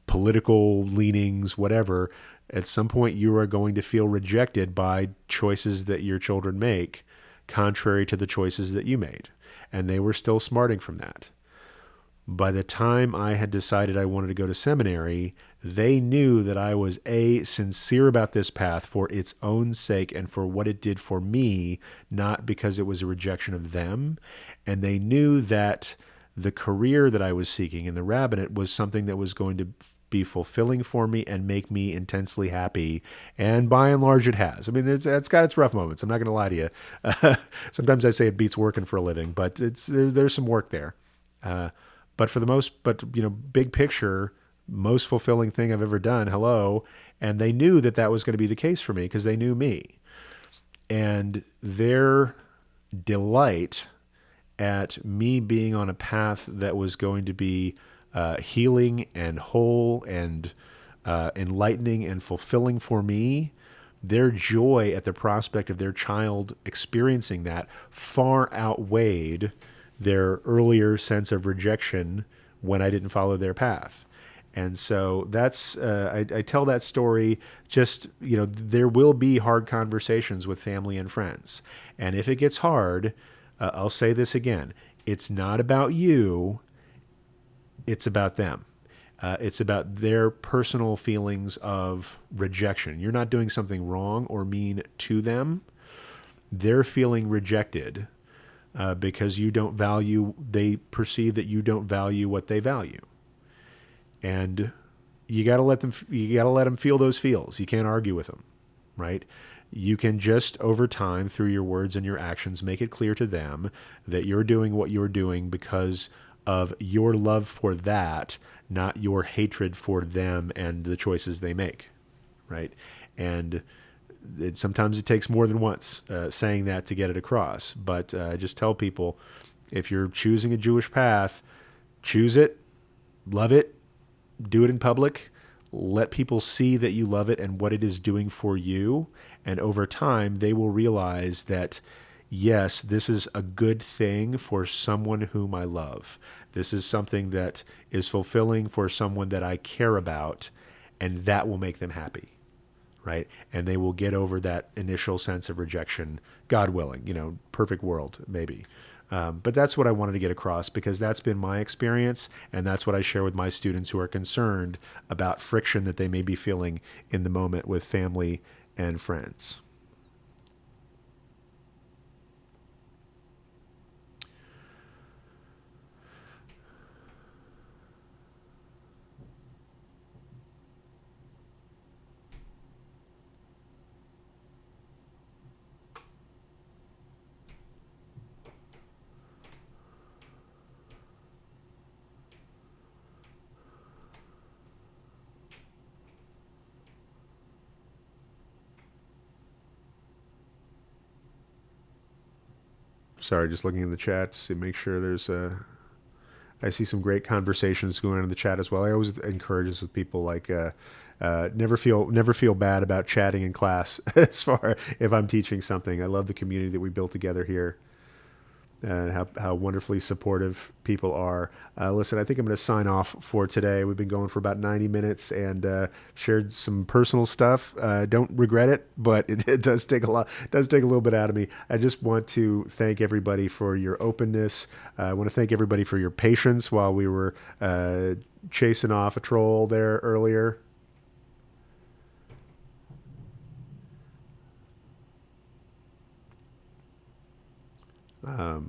political leanings, whatever. At some point, you are going to feel rejected by choices that your children make, contrary to the choices that you made. And they were still smarting from that. By the time I had decided I wanted to go to seminary, they knew that I was sincere about this path for its own sake and for what it did for me, not because it was a rejection of them. And they knew that the career that I was seeking in the rabbinate was something that was going to be fulfilling for me and make me intensely happy. And by and large, it has. I mean, it's got its rough moments. I'm not going to lie to you. Sometimes I say it beats working for a living, but there's some work there. Big picture, most fulfilling thing I've ever done. Hello. And they knew that was going to be the case for me because they knew me. And their delight at me being on a path that was going to be healing and whole and enlightening and fulfilling for me their joy at the prospect of their child experiencing that far outweighed their earlier sense of rejection when I didn't follow their path. And so that's I tell that story just, there will be hard conversations with family and friends. And if it gets hard, I'll say this again. It's not about you. It's about them. It's about their personal feelings of rejection. You're not doing something wrong or mean to them. They're feeling rejected because they perceive that you don't value what they value. And you got to let them feel those feels. You can't argue with them, right? You can just over time through your words and your actions make it clear to them that you're doing what you're doing because of your love for that, not your hatred for them and the choices they make, right? And sometimes it takes more than once saying that to get it across. But I just tell people, if you're choosing a Jewish path, choose it, love it, do it in public, let people see that you love it and what it is doing for you. And over time, they will realize that, yes, this is a good thing for someone whom I love. This is something that is fulfilling for someone that I care about, and that will make them happy, right? And they will get over that initial sense of rejection, God willing, perfect world, maybe. But that's what I wanted to get across, because that's been my experience, and that's what I share with my students who are concerned about friction that they may be feeling in the moment with family and friends. Sorry, just looking in the chat to make sure I see some great conversations going on in the chat as well. I always encourage this with people, like never feel bad about chatting in class as far if I'm teaching something. I love the community that we built together here, and how wonderfully supportive people are. Listen, I think I'm going to sign off for today. We've been going for about 90 minutes and shared some personal stuff. Don't regret it, but it does take a lot. It does take a little bit out of me. I just want to thank everybody for your openness. I want to thank everybody for your patience while we were chasing off a troll there earlier. I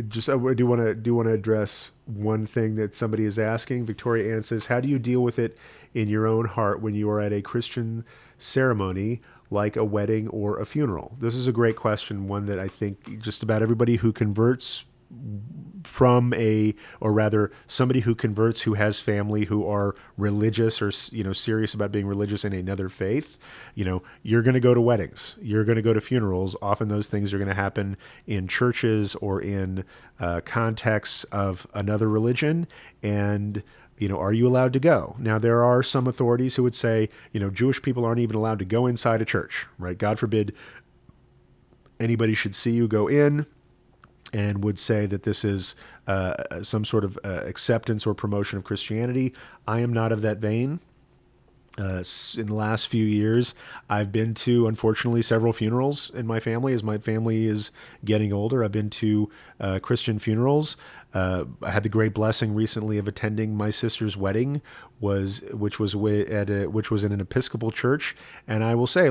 do want to address one thing that somebody is asking. Victoria Ann says, "How do you deal with it in your own heart when you are at a Christian ceremony like a wedding or a funeral?" This is a great question, one that I think just about everybody who converts or rather somebody who converts who has family who are religious or serious about being religious in another faith, you're going to go to weddings, you're going to go to funerals. Often those things are going to happen in churches or in contexts of another religion. And are you allowed to go? Now, there are some authorities who would say, Jewish people aren't even allowed to go inside a church, right? God forbid anybody should see you go in, and would say that this is some sort of acceptance or promotion of Christianity. I am not of that vein. In the last few years, I've been to, unfortunately, several funerals in my family. As my family is getting older, I've been to Christian funerals. I had the great blessing recently of attending my sister's wedding, which was in an Episcopal church. And I will say,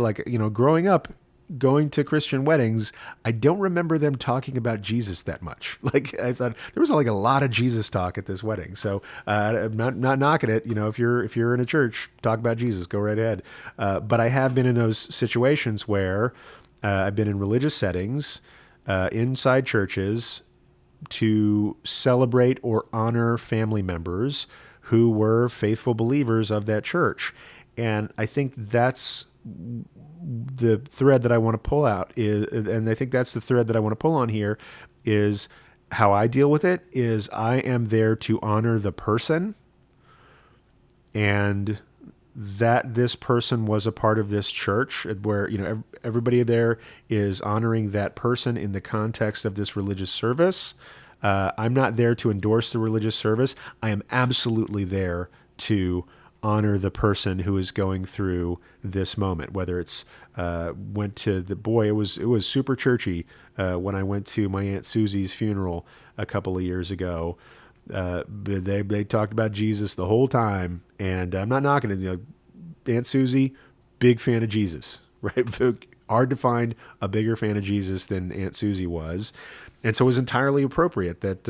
growing up, going to Christian weddings, I don't remember them talking about Jesus that much. I thought there was a lot of Jesus talk at this wedding. So I'm not knocking it. If you're in a church, talk about Jesus, go right ahead. But I have been in those situations where I've been in religious settings, inside churches, to celebrate or honor family members who were faithful believers of that church. And I think that's the thread that I want to pull out and I think that's the thread that I want to pull on here, is how I deal with it is I am there to honor the person, and that this person was a part of this church where, everybody there is honoring that person in the context of this religious service. I'm not there to endorse the religious service. I am absolutely there to honor the person who is going through this moment. Whether it's went to the boy, it was super churchy when I went to my Aunt Susie's funeral a couple of years ago. They talked about Jesus the whole time, and I'm not knocking it. Aunt Susie, big fan of Jesus, right? Hard to find a bigger fan of Jesus than Aunt Susie was. And so it was entirely appropriate that,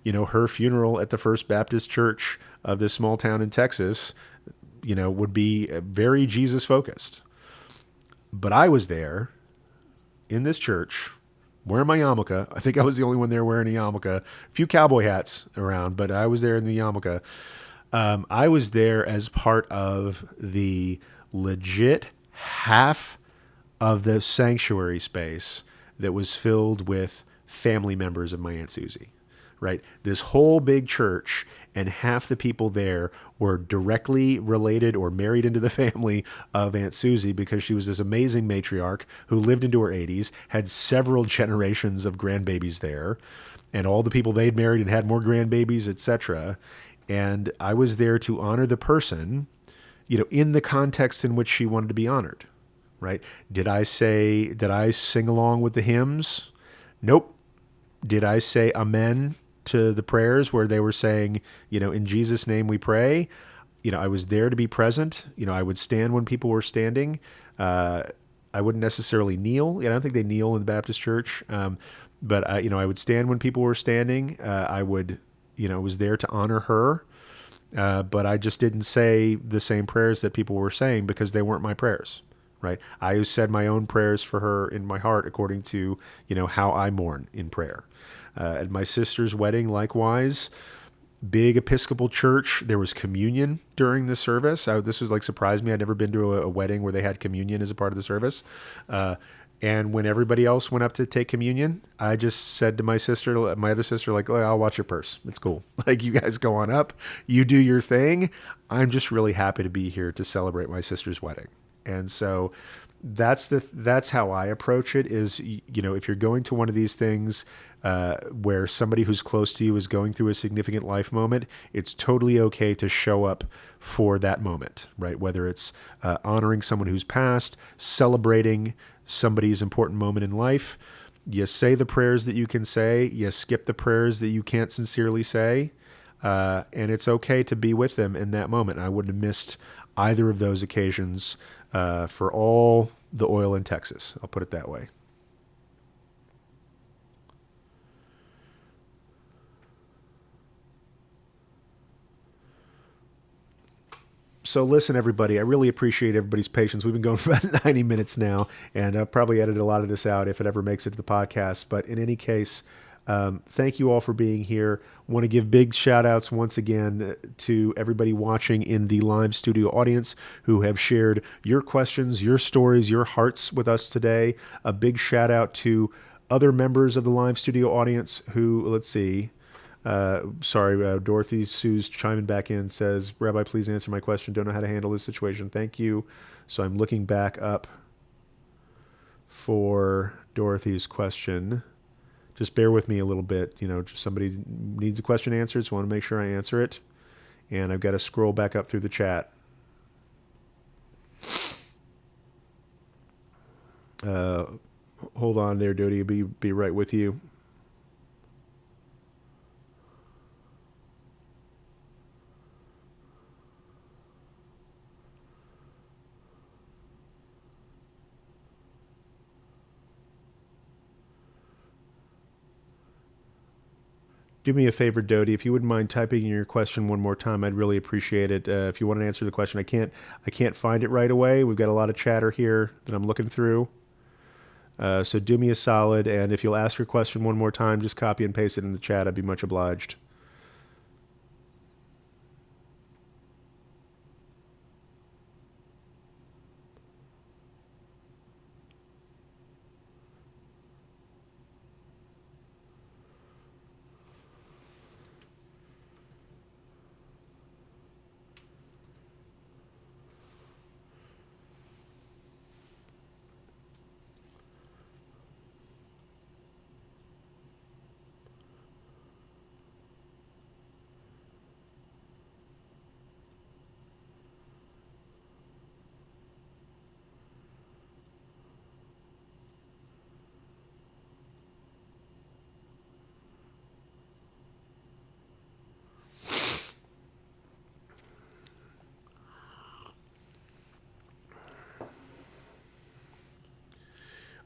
her funeral at the First Baptist Church of this small town in Texas, would be very Jesus focused. But I was there in this church wearing my yarmulke. I think I was the only one there wearing a yarmulke. A few cowboy hats around, but I was there in the yarmulke. I was there as part of the legit half of the sanctuary space that was filled with family members of my Aunt Susie, right? This whole big church, and half the people there were directly related or married into the family of Aunt Susie, because she was this amazing matriarch who lived into her 80s, had several generations of grandbabies there, and all the people they'd married and had more grandbabies, etc. And I was there to honor the person, in the context in which she wanted to be honored, right? Did I sing along with the hymns? Nope. Did I say amen to the prayers where they were saying, in Jesus' name we pray? I was there to be present. I would stand when people were standing. I wouldn't necessarily kneel. I don't think they kneel in the Baptist church. But I would stand when people were standing. I would, was there to honor her. But I just didn't say the same prayers that people were saying because they weren't my prayers, right? I said my own prayers for her in my heart according to, how I mourn in prayer. At my sister's wedding, likewise, big Episcopal church, there was communion during the service. This was surprised me. I'd never been to a wedding where they had communion as a part of the service. And when everybody else went up to take communion, I just said to my other sister, oh, I'll watch your purse. It's cool. You guys go on up, you do your thing. I'm just really happy to be here to celebrate my sister's wedding. And so that's how I approach it is, if you're going to one of these things where somebody who's close to you is going through a significant life moment, it's totally okay to show up for that moment, right? Whether it's honoring someone who's passed, celebrating somebody's important moment in life, you say the prayers that you can say, you skip the prayers that you can't sincerely say, and it's okay to be with them in that moment. I wouldn't have missed either of those occasions for all the oil in Texas. I'll put it that way. So listen, everybody, I really appreciate everybody's patience. We've been going for about 90 minutes now, and I'll probably edit a lot of this out if it ever makes it to the podcast. But in any case, thank you all for being here. Want to give big shout outs once again to everybody watching in the live studio audience who have shared your questions, your stories, your hearts with us today. A big shout out to other members of the live studio audience who, let's see, Dorothy Sue's chiming back in, says, Rabbi, please answer my question. Don't know how to handle this situation. Thank you. So I'm looking back up for Dorothy's question. Just bear with me a little bit. Just somebody needs a question answered, so I want to make sure I answer it. And I've got to scroll back up through the chat. Hold on there, Dodie. Be right with you. Do me a favor, Dodie. If you wouldn't mind typing in your question one more time, I'd really appreciate it. If you want to answer the question, I can't find it right away. We've got a lot of chatter here that I'm looking through. So do me a solid, and if you'll ask your question one more time, just copy and paste it in the chat. I'd be much obliged.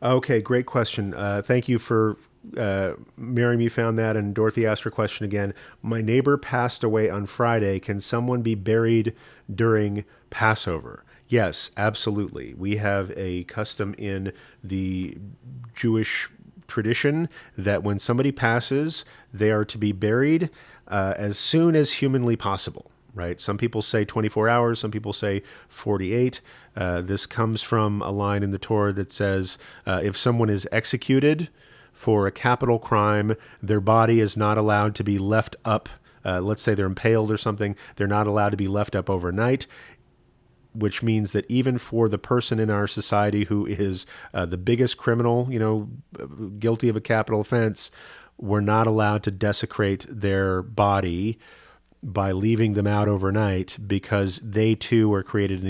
Okay, great question. Thank you for Miriam, you found that, and Dorothy asked her question again. My neighbor passed away on Friday. Can someone be buried during Passover? Yes, absolutely. We have a custom in the Jewish tradition that when somebody passes, they are to be buried as soon as humanly possible. Right? Some people say 24 hours, some people say 48. This comes from a line in the Torah that says if someone is executed for a capital crime, their body is not allowed to be left up. Let's say they're impaled or something, they're not allowed to be left up overnight, which means that even for the person in our society who is the biggest criminal, guilty of a capital offense, we're not allowed to desecrate their body by leaving them out overnight, because they too were created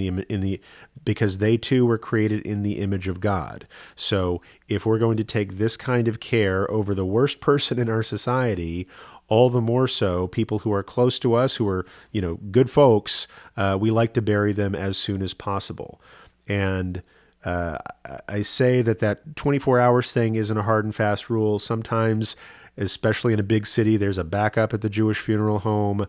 because they too were created in the image of God. So if we're going to take this kind of care over the worst person in our society, all the more so people who are close to us, who are good folks, we like to bury them as soon as possible. And I say that 24 hours thing isn't a hard and fast rule. Sometimes, especially in a big city, there's a backup at the Jewish funeral home.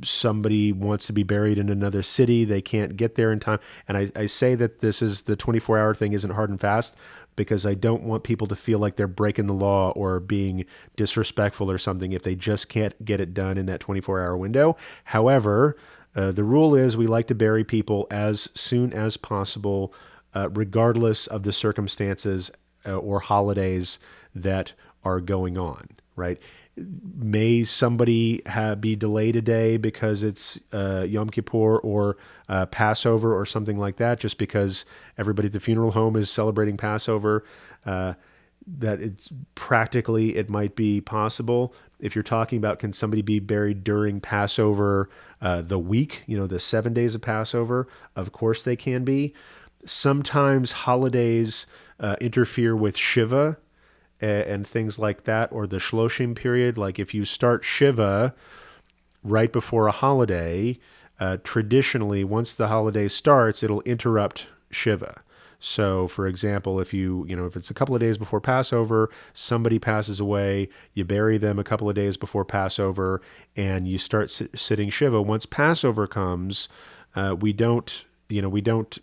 Somebody wants to be buried in another city. They can't get there in time. And I say that this is the 24-hour thing isn't hard and fast because I don't want people to feel like they're breaking the law or being disrespectful or something if they just can't get it done in that 24-hour window. However, the rule is we like to bury people as soon as possible, regardless of the circumstances or holidays that are going on, right? May somebody be delayed a day because it's Yom Kippur or Passover or something like that, just because everybody at the funeral home is celebrating Passover. That it's practically, it might be possible. If you're talking about can somebody be buried during Passover, the week, the 7 days of Passover, of course they can be. Sometimes holidays interfere with Shiva and things like that, or the Shloshim period. Like if you start Shiva right before a holiday, traditionally, once the holiday starts, it'll interrupt Shiva. So, for example, if if it's a couple of days before Passover, somebody passes away, you bury them a couple of days before Passover, and you start sitting Shiva. Once Passover comes, we don't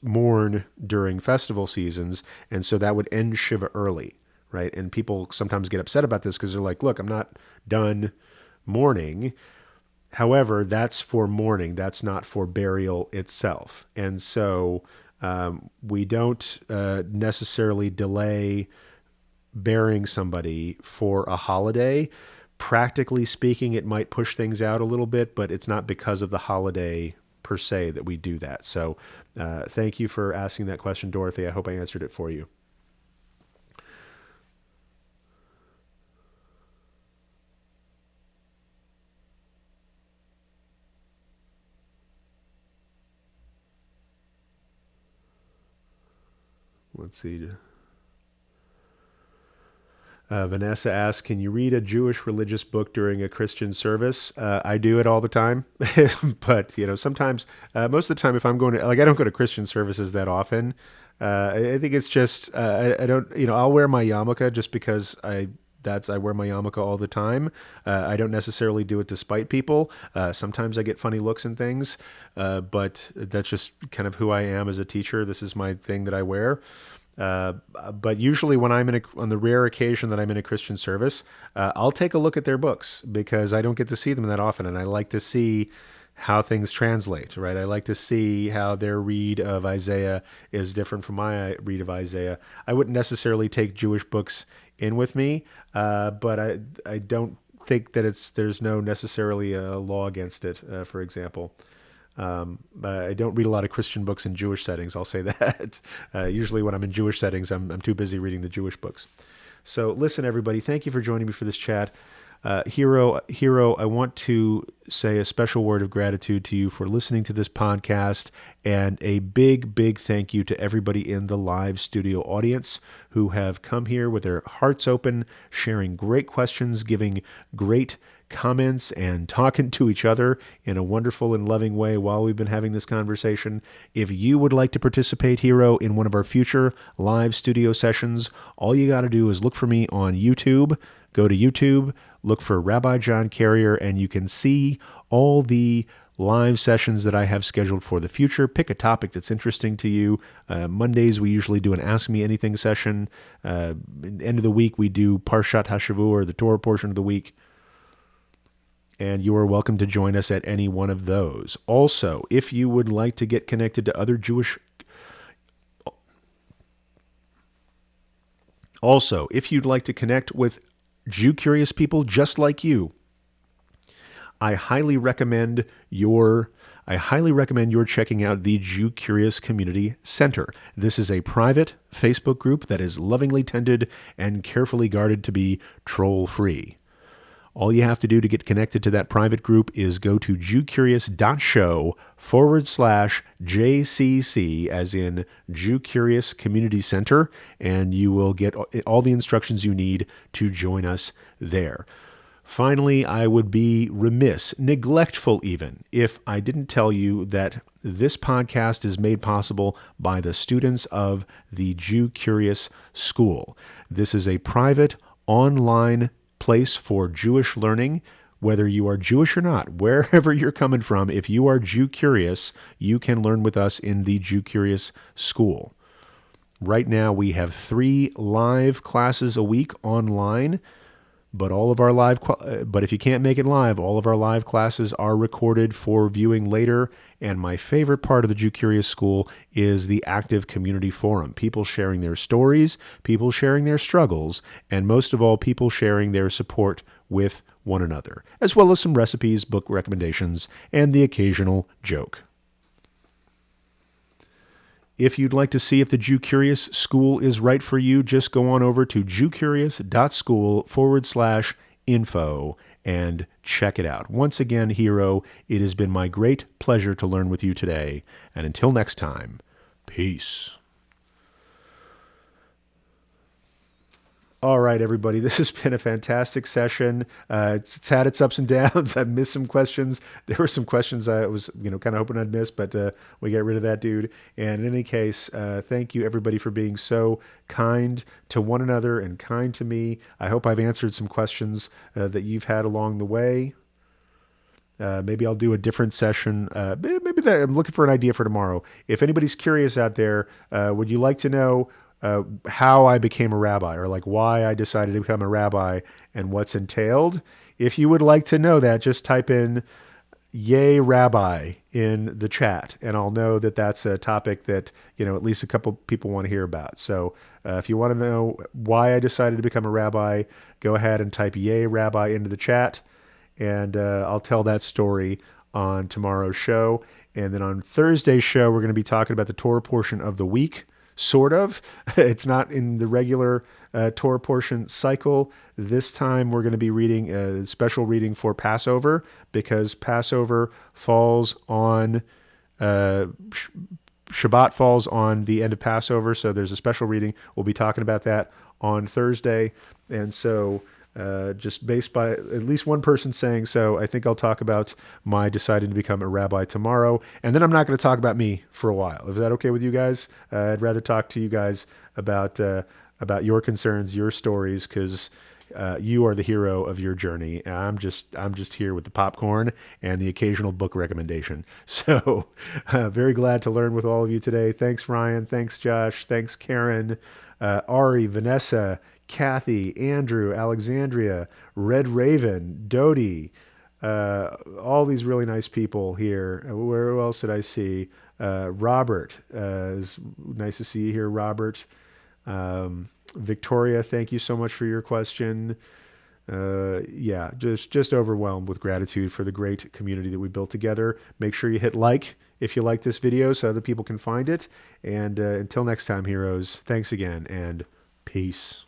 mourn during festival seasons, and so that would end Shiva early, right? And people sometimes get upset about this because they're like, look, I'm not done mourning. However, that's for mourning. That's not for burial itself. And so we don't necessarily delay burying somebody for a holiday. Practically speaking, it might push things out a little bit, but it's not because of the holiday per se that we do that. So thank you for asking that question, Dorothy. I hope I answered it for you. Let's see. Vanessa asks, can you read a Jewish religious book during a Christian service? I do it all the time. But, sometimes, most of the time, if I'm going to, I don't go to Christian services that often. I think it's just, I don't, I'll wear my yarmulke just because I wear my yarmulke all the time. I don't necessarily do it to spite people. Sometimes I get funny looks and things, but that's just kind of who I am as a teacher. This is my thing that I wear. But usually when I'm on the rare occasion that I'm in a Christian service, I'll take a look at their books because I don't get to see them that often. And I like to see how things translate, right? I like to see how their read of Isaiah is different from my read of Isaiah. I wouldn't necessarily take Jewish books in with me, but I don't think that there's no necessarily a law against it, for example. I don't read a lot of Christian books in Jewish settings. I'll say that. Usually when I'm in Jewish settings, I'm too busy reading the Jewish books. So listen, everybody, thank you for joining me for this chat. Hero, I want to say a special word of gratitude to you for listening to this podcast, and a big, big thank you to everybody in the live studio audience who have come here with their hearts open, sharing great questions, giving great comments and talking to each other in a wonderful and loving way while we've been having this conversation. If you would like to participate, Hero, in one of our future live studio sessions, all you got to do is look for me on YouTube. Go to YouTube, look for Rabbi John Carrier, and you can see all the live sessions that I have scheduled for the future. Pick a topic that's interesting to you. Mondays, we usually do an Ask Me Anything session. End of the week, we do Parshat HaShavua, or the Torah portion of the week. And you are welcome to join us at any one of those. Also, if you would like to get connected to other Jewish... Also, if you'd like to connect with Jew-curious people just like you, I highly recommend your checking out the Jew Curious Community Center. This is a private Facebook group that is lovingly tended and carefully guarded to be troll-free. All you have to do to get connected to that private group is go to jewcurious.show/JCC, as in Jew Curious Community Center, and you will get all the instructions you need to join us there. Finally, I would be remiss, neglectful even, if I didn't tell you that this podcast is made possible by the students of the Jew Curious School. This is a private online place for Jewish learning, whether you are Jewish or not, wherever you're coming from. If you are Jew curious, you can learn with us in the Jew Curious School. Right now, we have 3 live classes a week online. But but if you can't make it live, all of our live classes are recorded for viewing later. And my favorite part of the Jew Curious School is the active community forum. People sharing their stories, people sharing their struggles, and most of all, people sharing their support with one another, as well as some recipes, book recommendations, and the occasional joke. If you'd like to see if the Jew Curious School is right for you, just go on over to jewcurious.school/info and check it out. Once again, Hero, it has been my great pleasure to learn with you today. And until next time, peace. All right, everybody, this has been a fantastic session. It's had its ups and downs. I've missed some questions. There were some questions I was, kind of hoping I'd miss, but we got rid of that dude. And in any case, thank you, everybody, for being so kind to one another and kind to me. I hope I've answered some questions that you've had along the way. Maybe I'll do a different session. Maybe I'm looking for an idea for tomorrow. If anybody's curious out there, would you like to know how I became a rabbi, or like why I decided to become a rabbi and what's entailed? If you would like to know that, just type in "Yay Rabbi" in the chat, and I'll know that that's a topic that, at least a couple people want to hear about. So if you want to know why I decided to become a rabbi, go ahead and type "Yay Rabbi" into the chat, and I'll tell that story on tomorrow's show. And then on Thursday's show, we're going to be talking about the Torah portion of the week. Sort of. It's not in the regular Torah portion cycle. This time we're going to be reading a special reading for Passover, because Passover falls on, Shabbat falls on the end of Passover, so there's a special reading. We'll be talking about that on Thursday. And so just based by at least one person saying so, I think I'll talk about my deciding to become a rabbi tomorrow. And then I'm not going to talk about me for a while. Is that okay with you guys? I'd rather talk to you guys about your concerns, your stories, because you are the hero of your journey. I'm just here with the popcorn and the occasional book recommendation. So very glad to learn with all of you today. Thanks, Ryan. Thanks, Josh. Thanks, Karen, Ari, Vanessa, Kathy, Andrew, Alexandria, Red Raven, Dodie, all these really nice people here. Where else did I see? Robert, it's nice to see you here, Robert. Victoria, thank you so much for your question. Just overwhelmed with gratitude for the great community that we built together. Make sure you hit like if you like this video so other people can find it. And until next time, heroes, thanks again, and peace.